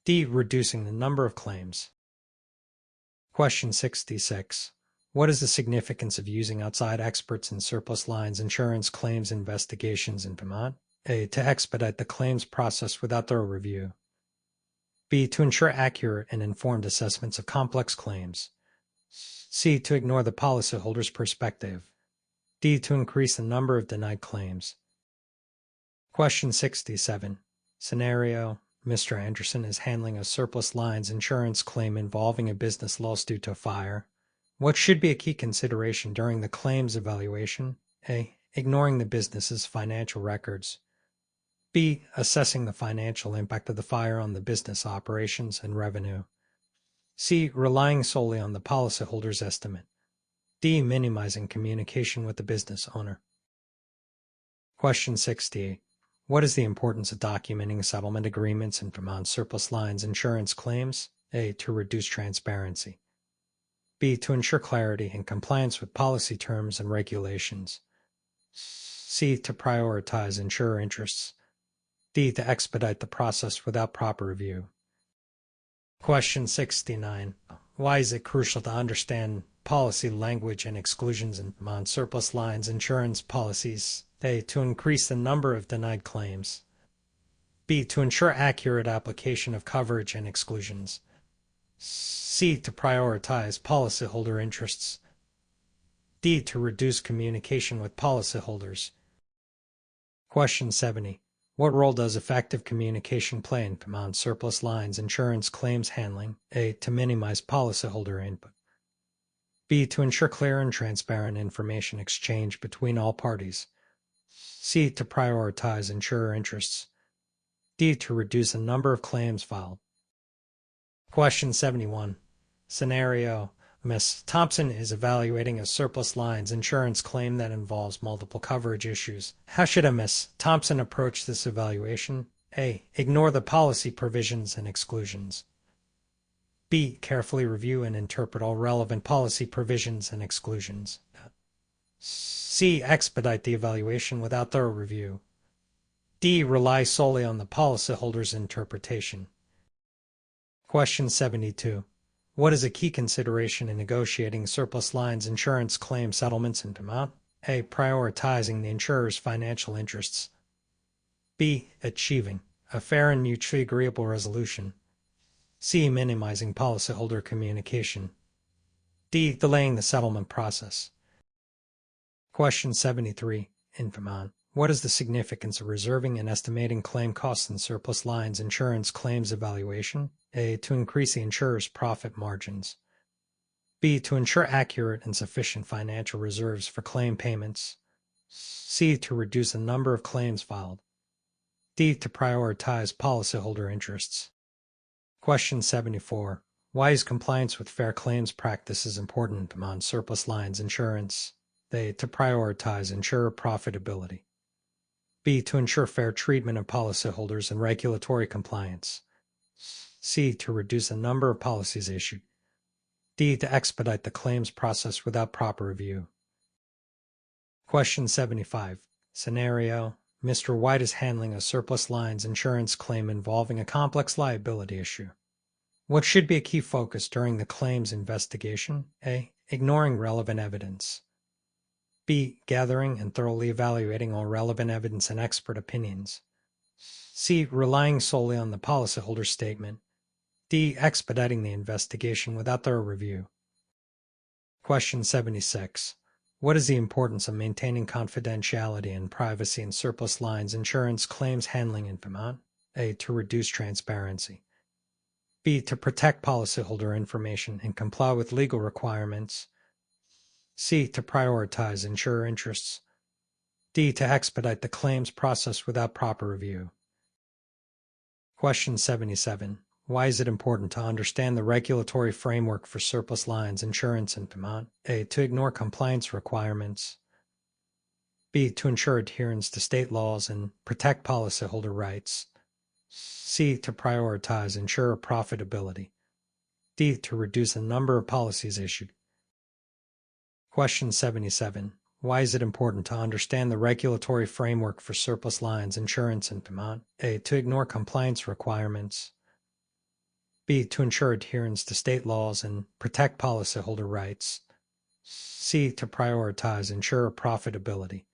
D. Reducing the number of claims. Question 66. What is the significance of using outside experts in surplus lines insurance claims investigations in Vermont? A. To expedite the claims process without thorough review. B. To ensure accurate and informed assessments of complex claims. C. To ignore the policyholder's perspective. D. To increase the number of denied claims. Question 67. Scenario: Mr. Anderson is handling a surplus lines insurance claim involving a business loss due to a fire. What should be a key consideration during the claims evaluation? A. Ignoring the business's financial records. B. Assessing the financial impact of the fire on the business operations and revenue. C. Relying solely on the policyholder's estimate. D. Minimizing communication with the business owner. Question 68. What is the importance of documenting settlement agreements in Vermont surplus lines insurance claims? A. To reduce transparency. B. To ensure clarity and compliance with policy terms and regulations. C. To prioritize insurer interests. D. To expedite the process without proper review. Question 69. Why is it crucial to understand policy language and exclusions in Vermont surplus lines insurance policies? A. To increase the number of denied claims. B. To ensure accurate application of coverage and exclusions. C. To prioritize policyholder interests. D. To reduce communication with policyholders. Question 70. What role does effective communication play in Vermont surplus lines insurance claims handling? A. To minimize policyholder input. B. To ensure clear and transparent information exchange between all parties. C. To prioritize insurer interests. D. To reduce the number of claims filed. Question 71. Scenario: Ms. Thompson is evaluating a surplus lines insurance claim that involves multiple coverage issues. How should a Ms. Thompson approach this evaluation? A. Ignore the policy provisions and exclusions. B. Carefully review and interpret all relevant policy provisions and exclusions. C. Expedite the evaluation without thorough review. D. Rely solely on the policyholder's interpretation. Question 72. What is a key consideration in negotiating surplus lines insurance claim settlements in Vermont? A. Prioritizing the insurer's financial interests. B. Achieving a fair and mutually agreeable resolution. C. Minimizing policyholder communication. D. Delaying the settlement process. Question 73. In Vermont, what is the significance of reserving and estimating claim costs in surplus lines insurance claims evaluation? A. To increase the insurer's profit margins. B. To ensure accurate and sufficient financial reserves for claim payments. C. To reduce the number of claims filed. D. To prioritize policyholder interests. Question 74. Why is compliance with fair claims practices important in Vermont surplus lines insurance? A. To prioritize insurer profitability. B. To ensure fair treatment of policyholders and regulatory compliance. C. To reduce the number of policies issued. D. To expedite the claims process without proper review. Question 75. Scenario: Mr. White is handling a surplus lines insurance claim involving a complex liability issue. What should be a key focus during the claims investigation? A. Ignoring relevant evidence. B. Gathering and thoroughly evaluating all relevant evidence and expert opinions. C. Relying solely on the policyholder's statement. D. Expediting the investigation without thorough review. Question 76. What is the importance of maintaining confidentiality and privacy in surplus lines insurance claims handling in Vermont? A. To reduce transparency. B. To protect policyholder information and comply with legal requirements. C. To prioritize insurer interests. D. To expedite the claims process without proper review. Question 77. Why is it important to understand the regulatory framework for surplus lines insurance in Vermont? A. To ignore compliance requirements. B. To ensure adherence to state laws and protect policyholder rights. C. To prioritize insurer profitability. D. To reduce the number of policies issued. Question 77. Why is it important to understand the regulatory framework for surplus lines insurance in Vermont? A. To ignore compliance requirements. B. To ensure adherence to state laws and protect policyholder rights. C. To prioritize insurer profitability.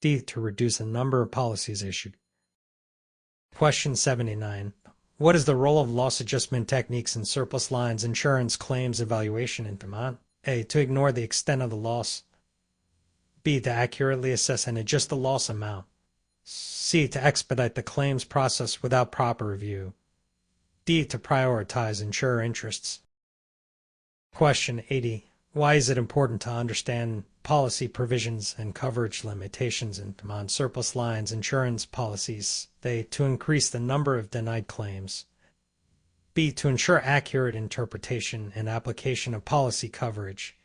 D. To reduce the number of policies issued. Question 79. What is the role of loss adjustment techniques in surplus lines insurance claims evaluation in Vermont? A. To ignore the extent of the loss. B. To accurately assess and adjust the loss amount. C. To expedite the claims process without proper review. D. To prioritize insurer interests. Question 80. Why is it important to understand policy provisions and coverage limitations in Vermont surplus lines insurance policies? A. To increase the number of denied claims. B. To ensure accurate interpretation and application of policy coverage.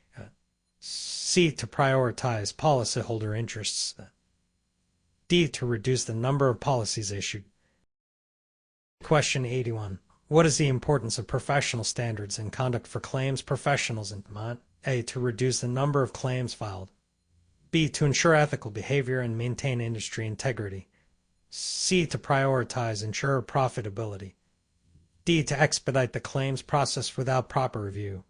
C. To prioritize policyholder interests. D. To reduce the number of policies issued. Question 81. What is the importance of professional standards and conduct for claims professionals in Vermont? A. To reduce the number of claims filed. B. To ensure ethical behavior and maintain industry integrity. C. To prioritize insurer profitability. D. To expedite the claims process without proper review.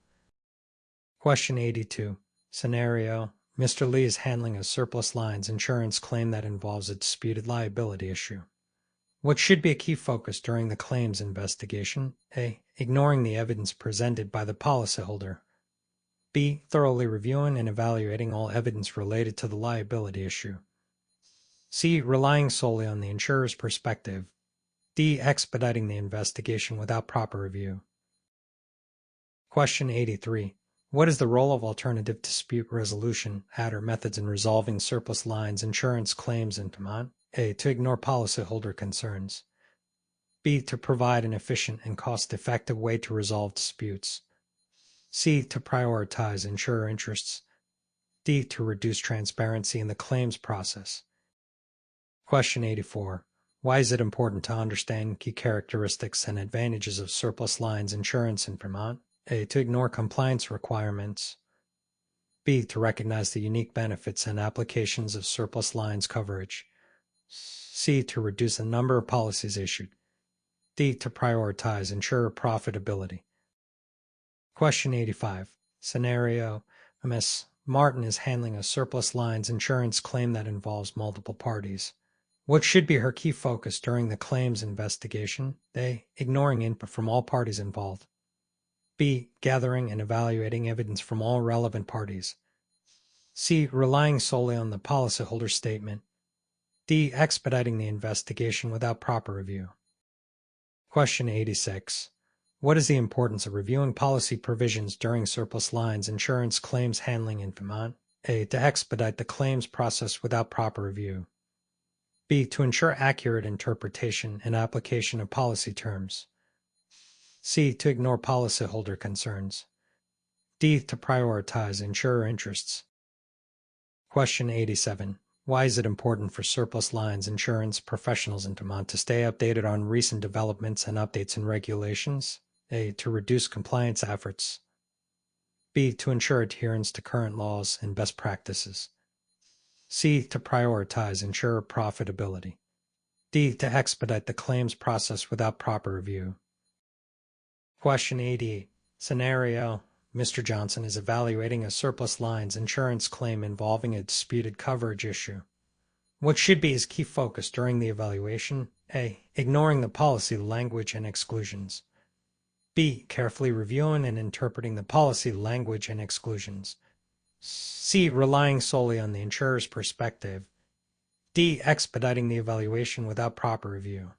Question 82. Scenario. Mr. Lee is handling a surplus lines insurance claim that involves a disputed liability issue. What should be a key focus during the claims investigation? A. Ignoring the evidence presented by the policyholder. B. Thoroughly reviewing and evaluating all evidence related to the liability issue. C. Relying solely on the insurer's perspective. D. Expediting the investigation without proper review. Question 83. What is the role of alternative dispute resolution (ADR) methods in resolving surplus lines insurance claims in Vermont? A. To ignore policyholder concerns. B. To provide an efficient and cost-effective way to resolve disputes. C. To prioritize insurer interests. D. To reduce transparency in the claims process. Question 84. Why is it important to understand key characteristics and advantages of surplus lines insurance in Vermont? A. To ignore compliance requirements. B. To recognize the unique benefits and applications of surplus lines coverage. C. To reduce the number of policies issued. D. To prioritize insurer profitability. Question 85. Scenario. Ms. Martin is handling a surplus lines insurance claim that involves multiple parties. What should be her key focus during the claims investigation? A. Ignoring input from all parties involved. B. Gathering and evaluating evidence from all relevant parties. C. Relying solely on the policyholder statement. D. Expediting the investigation without proper review. Question 86. What is the importance of reviewing policy provisions during surplus lines insurance claims handling in Vermont? A. To expedite the claims process without proper review. B. To ensure accurate interpretation and application of policy terms. C. To ignore policyholder concerns. D. To prioritize insurer interests. Question 87. Why is it important for surplus lines insurance professionals in Vermont to stay updated on recent developments and updates in regulations? A. To reduce compliance efforts. B. To ensure adherence to current laws and best practices. C. To prioritize insurer profitability. D. To expedite the claims process without proper review. Question 88. Scenario. Mr. Johnson is evaluating a surplus lines insurance claim involving a disputed coverage issue. What should be his key focus during the evaluation? A. Ignoring the policy language and exclusions. B. Carefully reviewing and interpreting the policy language and exclusions. C. Relying solely on the insurer's perspective. D. Expediting the evaluation without proper review.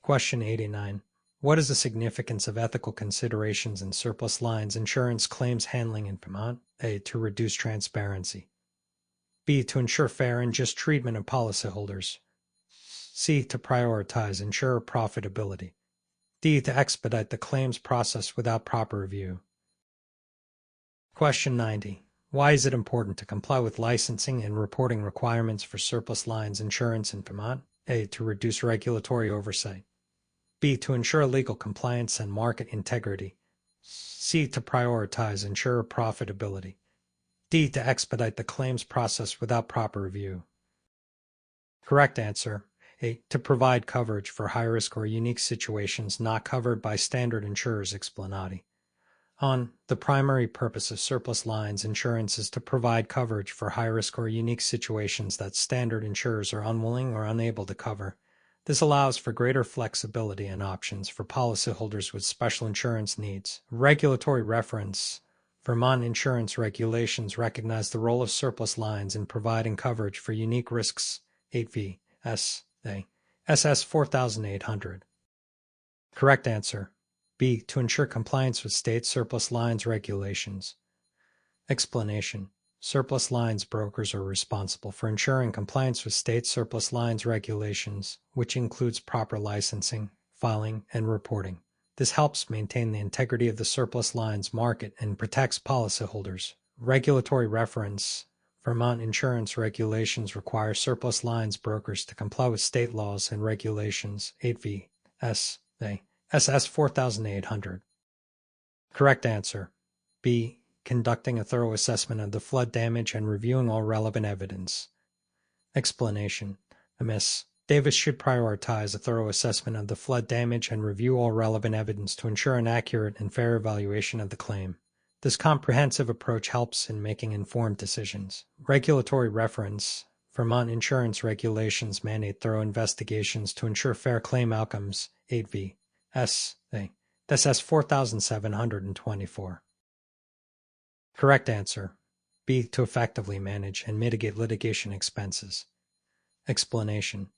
Question 89. What is the significance of ethical considerations in surplus lines insurance claims handling in Vermont? A. To reduce transparency. B. To ensure fair and just treatment of policyholders. C. To prioritize insurer profitability. D. To expedite the claims process without proper review. Question 90. Why is it important to comply with licensing and reporting requirements for surplus lines insurance in Vermont? A. To reduce regulatory oversight. B. To ensure legal compliance and market integrity. C. To prioritize insurer profitability. D. To expedite the claims process without proper review. Correct answer. A. To provide coverage for high-risk or unique situations not covered by standard insurers explanati. On. The primary purpose of surplus lines insurance is to provide coverage for high-risk or unique situations that standard insurers are unwilling or unable to cover. This allows for greater flexibility and options for policyholders with special insurance needs. Regulatory reference. Vermont insurance regulations recognize the role of surplus lines in providing coverage for unique risks. 8V. S.A. SS 4800. Correct answer. B. To ensure compliance with state surplus lines regulations. Explanation. Surplus lines brokers are responsible for ensuring compliance with state surplus lines regulations, which includes proper licensing, filing, and reporting. This helps maintain the integrity of the surplus lines market and protects policyholders. Regulatory reference. Vermont insurance regulations require surplus lines brokers to comply with state laws and regulations. 8V. S.A. SS 4800. Correct answer. B. Conducting a thorough assessment of the flood damage and reviewing all relevant evidence. Explanation. Amiss. Davis should prioritize a thorough assessment of the flood damage and review all relevant evidence to ensure an accurate and fair evaluation of the claim. This comprehensive approach helps in making informed decisions. Regulatory reference. Vermont insurance regulations mandate thorough investigations to ensure fair claim outcomes. 8V. S.A. SS 4724. Correct answer. B. To effectively manage and mitigate litigation expenses. Explanation.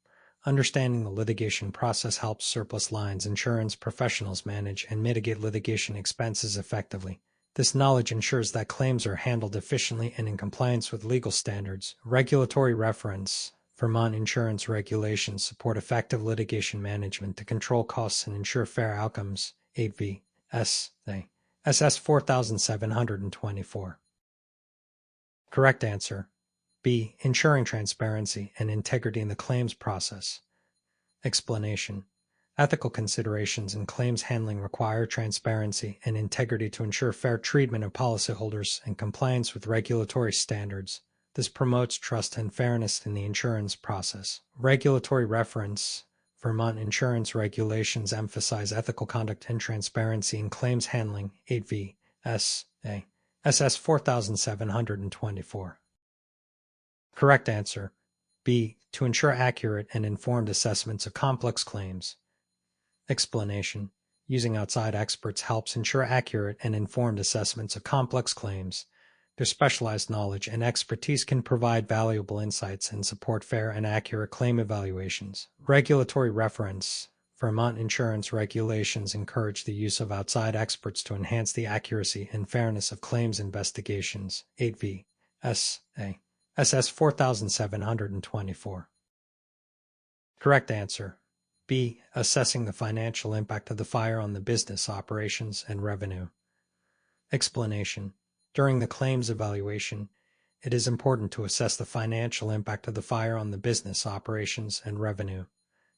Understanding the litigation process helps surplus lines insurance professionals manage and mitigate litigation expenses effectively. This knowledge ensures that claims are handled efficiently and in compliance with legal standards. Regulatory reference. Vermont insurance regulations support effective litigation management to control costs and ensure fair outcomes. 8V. S.A. SS 4724. Correct answer. B. Ensuring transparency and integrity in the claims process. Explanation. Ethical considerations in claims handling require transparency and integrity to ensure fair treatment of policyholders and compliance with regulatory standards. This promotes trust and fairness in the insurance process. Regulatory reference. Vermont insurance regulations emphasize ethical conduct and transparency in claims handling. 8V. S.A. SS 4724. Correct answer. B. To ensure accurate and informed assessments of complex claims. Explanation. Using outside experts helps ensure accurate and informed assessments of complex claims. Their specialized knowledge and expertise can provide valuable insights and support fair and accurate claim evaluations. Regulatory reference. Vermont insurance regulations encourage the use of outside experts to enhance the accuracy and fairness of claims investigations. 8V. S.A. SS 4724. Correct answer. B. Assessing the financial impact of the fire on the business operations and revenue. Explanation. During the claims evaluation, it is important to assess the financial impact of the fire on the business operations and revenue.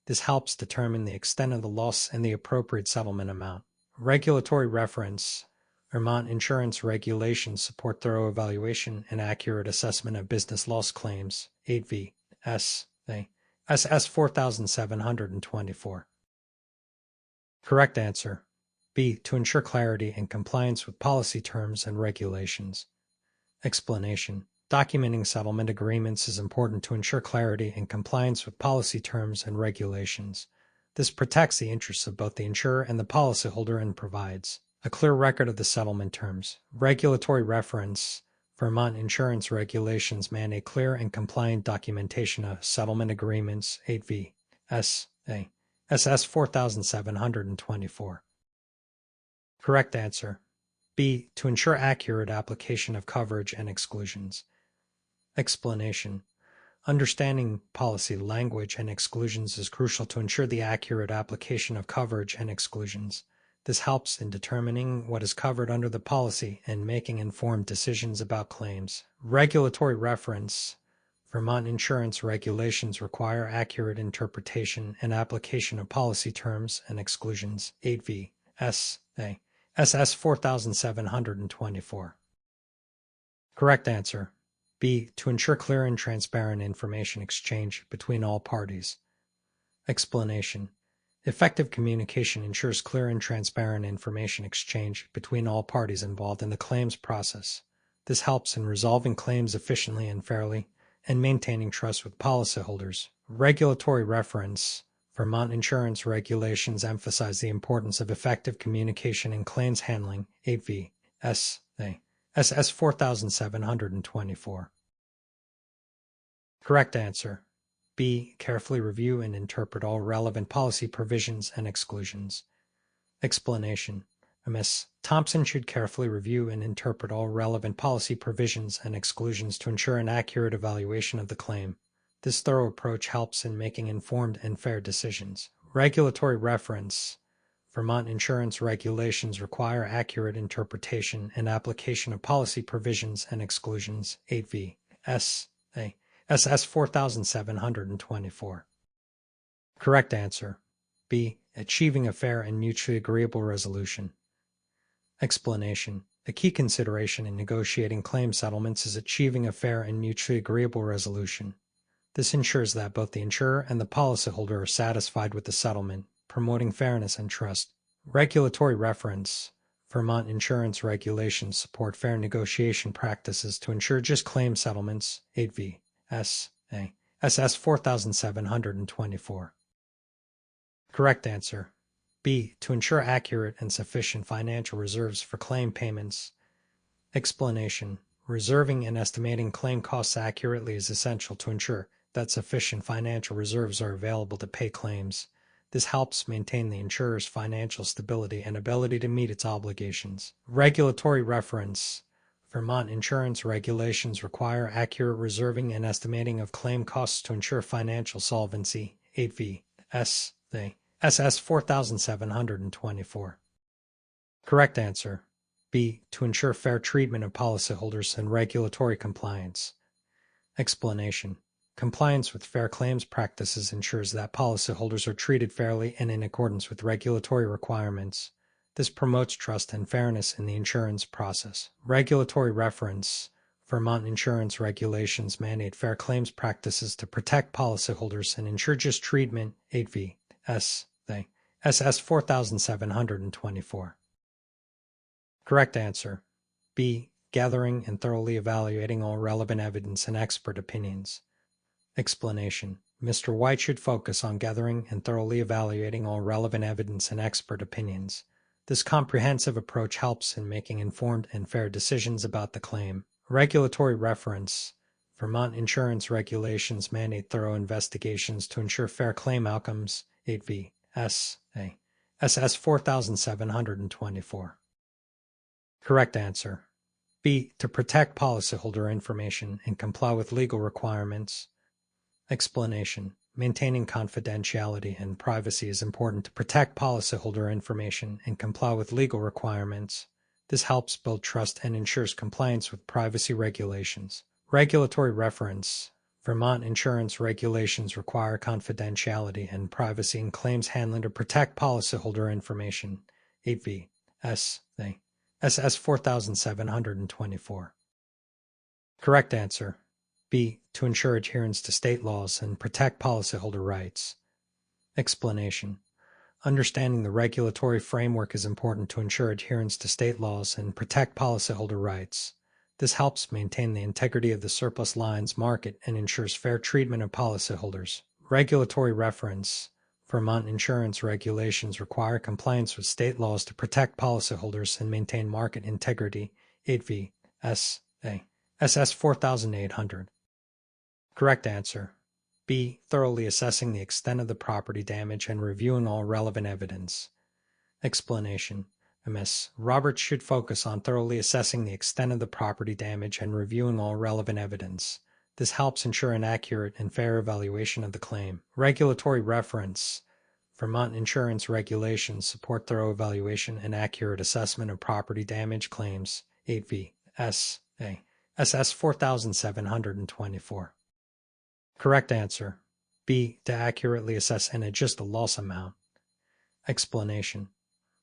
This helps determine the extent of the loss and the appropriate settlement amount. Regulatory reference. Vermont insurance regulations support thorough evaluation and accurate assessment of business loss claims. 8V. S.A. SS 4724. Correct answer. B. To ensure clarity and compliance with policy terms and regulations. Explanation. Documenting settlement agreements is important to ensure clarity and compliance with policy terms and regulations. This protects the interests of both the insurer and the policyholder and provides a clear record of the settlement terms. Regulatory reference. Vermont insurance regulations mandate clear and compliant documentation of settlement agreements. 8V. S.A. SS 4724. Correct answer. B. To ensure accurate application of coverage and exclusions. Explanation. Understanding policy language and exclusions is crucial to ensure the accurate application of coverage and exclusions. This helps in determining what is covered under the policy and making informed decisions about claims. Regulatory reference. Vermont insurance regulations require accurate interpretation and application of policy terms and exclusions. 8V. S.A. SS 4724. Correct answer. B. To ensure clear and transparent information exchange between all parties. Explanation. Effective communication ensures clear and transparent information exchange between all parties involved in the claims process. This helps in resolving claims efficiently and fairly and maintaining trust with policyholders. Regulatory reference. Vermont insurance regulations emphasize the importance of effective communication in claims handling. 8V. S.A. SS 4724. Correct answer. B. Carefully review and interpret all relevant policy provisions and exclusions. Explanation. Ms. Thompson should carefully review and interpret all relevant policy provisions and exclusions to ensure an accurate evaluation of the claim. This thorough approach helps in making informed and fair decisions. Regulatory reference. Vermont insurance regulations require accurate interpretation and application of policy provisions and exclusions. 8V. S.A. SS 4724. Correct answer. B. Achieving a fair and mutually agreeable resolution. Explanation. A key consideration in negotiating claim settlements is achieving a fair and mutually agreeable resolution. This ensures that both the insurer and the policyholder are satisfied with the settlement, promoting fairness and trust. Regulatory reference. Vermont insurance regulations support fair negotiation practices to ensure just claim settlements. 8V. S.A. SS 4724. Correct answer. B. To ensure accurate and sufficient financial reserves for claim payments. Explanation. Reserving and estimating claim costs accurately is essential to ensure that sufficient financial reserves are available to pay claims. This helps maintain the insurer's financial stability and ability to meet its obligations. Regulatory reference. Vermont insurance regulations require accurate reserving and estimating of claim costs to ensure financial solvency. 8V. S.A. SS 4724. Correct answer. B. To ensure fair treatment of policyholders and regulatory compliance. Explanation. Compliance with fair claims practices ensures that policyholders are treated fairly and in accordance with regulatory requirements. This promotes trust and fairness in the insurance process. Regulatory reference. Vermont insurance regulations mandate fair claims practices to protect policyholders and ensure just treatment. 8V. S.A. SS 4724. Correct answer. B. Gathering and thoroughly evaluating all relevant evidence and expert opinions. Explanation. Mr. White should focus on gathering and thoroughly evaluating all relevant evidence and expert opinions. This comprehensive approach helps in making informed and fair decisions about the claim. Regulatory reference. Vermont insurance regulations mandate thorough investigations to ensure fair claim outcomes. 8V. S.A. SS 4724. Correct answer. B. To protect policyholder information and comply with legal requirements. Explanation. Maintaining confidentiality and privacy is important to protect policyholder information and comply with legal requirements. This helps build trust and ensures compliance with privacy regulations. Regulatory reference. Vermont insurance regulations require confidentiality and privacy in claims handling to protect policyholder information. 8V. S.A. SS 4724. Correct answer. B. To ensure adherence to state laws and protect policyholder rights. Explanation. Understanding the regulatory framework is important to ensure adherence to state laws and protect policyholder rights. This helps maintain the integrity of the surplus lines market and ensures fair treatment of policyholders. Regulatory reference. Vermont insurance regulations require compliance with state laws to protect policyholders and maintain market integrity. 8V. S.A. SS 4800. Correct answer. B. Thoroughly assessing the extent of the property damage and reviewing all relevant evidence. Explanation. MS. Roberts should focus on thoroughly assessing the extent of the property damage and reviewing all relevant evidence. This helps ensure an accurate and fair evaluation of the claim. Regulatory reference. Vermont insurance regulations support thorough evaluation and accurate assessment of property damage claims. 8V. S.A. SS 4724. Correct answer. B. To accurately assess and adjust the loss amount. Explanation.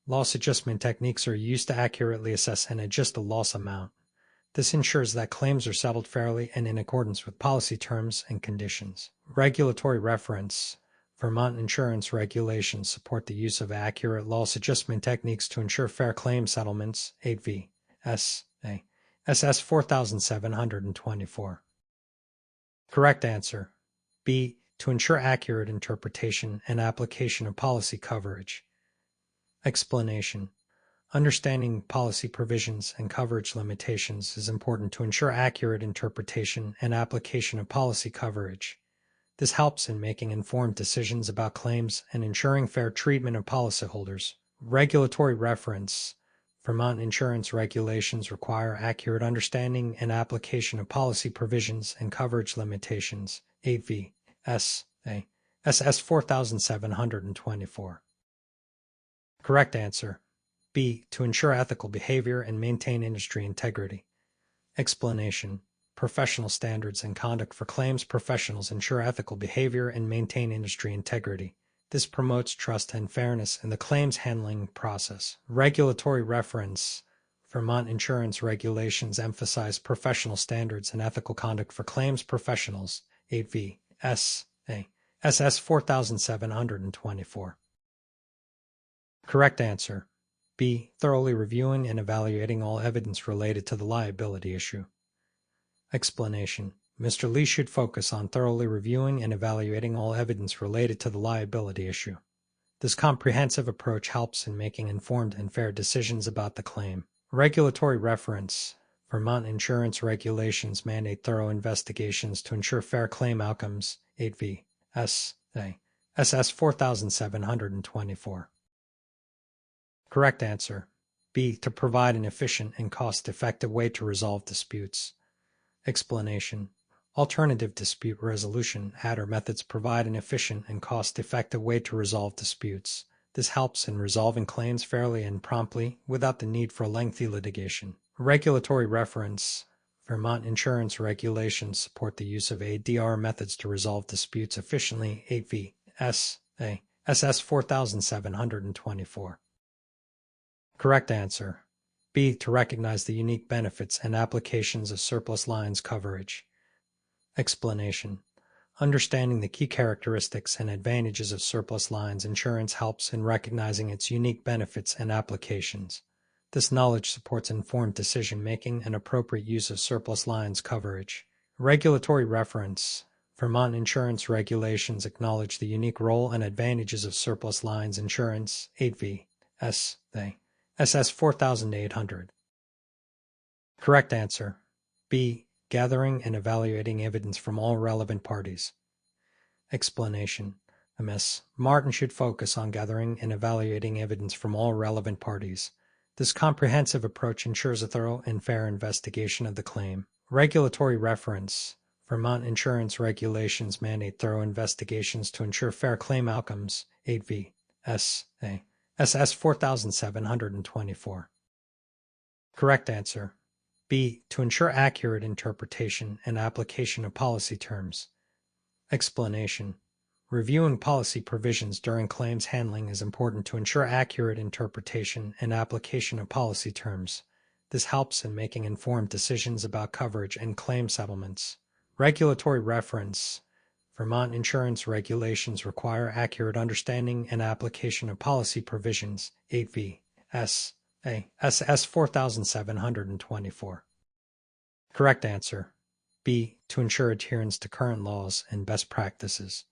Loss adjustment techniques are used to accurately assess and adjust the loss amount. This ensures that claims are settled fairly and in accordance with policy terms and conditions. Regulatory reference. Vermont insurance regulations support the use of accurate loss adjustment techniques to ensure fair claim settlements. 8V. S.A. SS 4724. Correct answer. B. To ensure accurate interpretation and application of policy coverage. Explanation. Understanding policy provisions and coverage limitations is important to ensure accurate interpretation and application of policy coverage. This helps in making informed decisions about claims and ensuring fair treatment of policyholders. Regulatory reference. Vermont insurance regulations require accurate understanding and application of policy provisions and coverage limitations. 8V. S.A. SS 4724. Correct answer. B. To ensure ethical behavior and maintain industry integrity. Explanation. Professional standards and conduct for claims professionals ensure ethical behavior and maintain industry integrity. This promotes trust and fairness in the claims handling process. Regulatory reference. Vermont insurance regulations emphasize professional standards and ethical conduct for claims professionals. 8V. S.A. SS 4724. Correct answer. B. Thoroughly reviewing and evaluating all evidence related to the liability issue. Explanation. Mr. Lee should focus on thoroughly reviewing and evaluating all evidence related to the liability issue. This comprehensive approach helps in making informed and fair decisions about the claim. Regulatory reference. Vermont insurance regulations mandate thorough investigations to ensure fair claim outcomes. 8V. S.A. SS 4724. Correct answer. B. To provide an efficient and cost-effective way to resolve disputes. Explanation. Alternative dispute resolution (ADR) methods provide an efficient and cost-effective way to resolve disputes. This helps in resolving claims fairly and promptly without the need for lengthy litigation. Regulatory reference. Vermont insurance regulations support the use of ADR methods to resolve disputes efficiently. 8V. S.A. SS 4724. Correct answer. B. To recognize the unique benefits and applications of surplus lines coverage. Explanation. Understanding the key characteristics and advantages of surplus lines insurance helps in recognizing its unique benefits and applications. This knowledge supports informed decision-making and appropriate use of surplus lines coverage. Regulatory reference. Vermont insurance regulations acknowledge the unique role and advantages of surplus lines insurance. 8V. S.A. SS 4800. Correct answer. B. Gathering and evaluating evidence from all relevant parties. Explanation. MS. Martin should focus on gathering and evaluating evidence from all relevant parties. This comprehensive approach ensures a thorough and fair investigation of the claim. Regulatory reference. Vermont insurance regulations mandate thorough investigations to ensure fair claim outcomes. 8V. S.A. SS 4724. Correct answer. B. To ensure accurate interpretation and application of policy terms. Explanation. Reviewing policy provisions during claims handling is important to ensure accurate interpretation and application of policy terms. This helps in making informed decisions about coverage and claim settlements. Regulatory reference. Vermont insurance regulations require accurate understanding and application of policy provisions. 8V. S.A. SS 4724. Correct answer. B. To ensure adherence to current laws and best practices.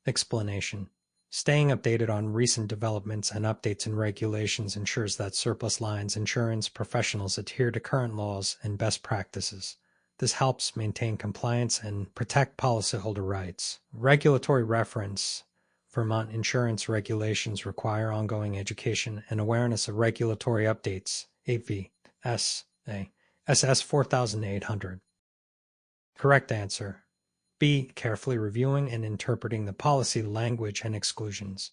Explanation. Staying updated on recent developments and updates in regulations ensures that surplus lines insurance professionals adhere to current laws and best practices. This helps maintain compliance and protect policyholder rights. Regulatory reference. Vermont insurance regulations require ongoing education and awareness of regulatory updates. 8V. S.A. SS 4800. Correct answer. B. Carefully reviewing and interpreting the policy language and exclusions.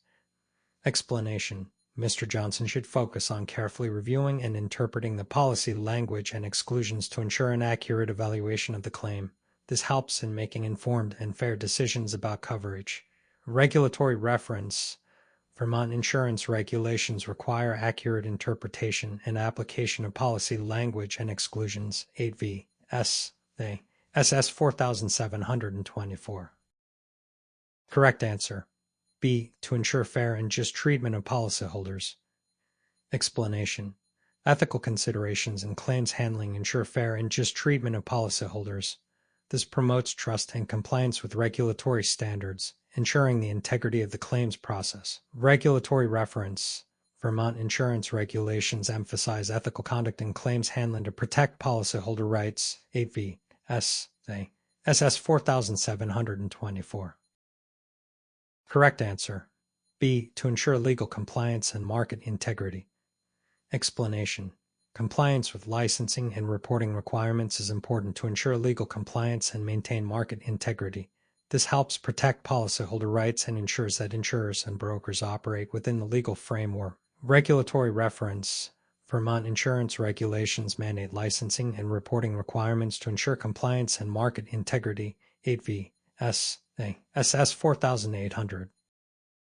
Explanation. Mr. Johnson should focus on carefully reviewing and interpreting the policy language and exclusions to ensure an accurate evaluation of the claim. This helps in making informed and fair decisions about coverage. Regulatory reference. Vermont insurance regulations require accurate interpretation and application of policy language and exclusions. 8V. S.A. SS 4724. Correct answer. B. To ensure fair and just treatment of policyholders. Explanation. Ethical considerations in claims handling ensure fair and just treatment of policyholders. This promotes trust and compliance with regulatory standards, ensuring the integrity of the claims process. Regulatory reference. Vermont insurance regulations emphasize ethical conduct in claims handling to protect policyholder rights. 8V. S.A. SS 4724. Correct answer. B. To ensure legal compliance and market integrity. Explanation. Compliance with licensing and reporting requirements is important to ensure legal compliance and maintain market integrity. This helps protect policyholder rights and ensures that insurers and brokers operate within the legal framework. Regulatory reference. Vermont insurance regulations mandate licensing and reporting requirements to ensure compliance and market integrity. 8V. S.A. SS 4800.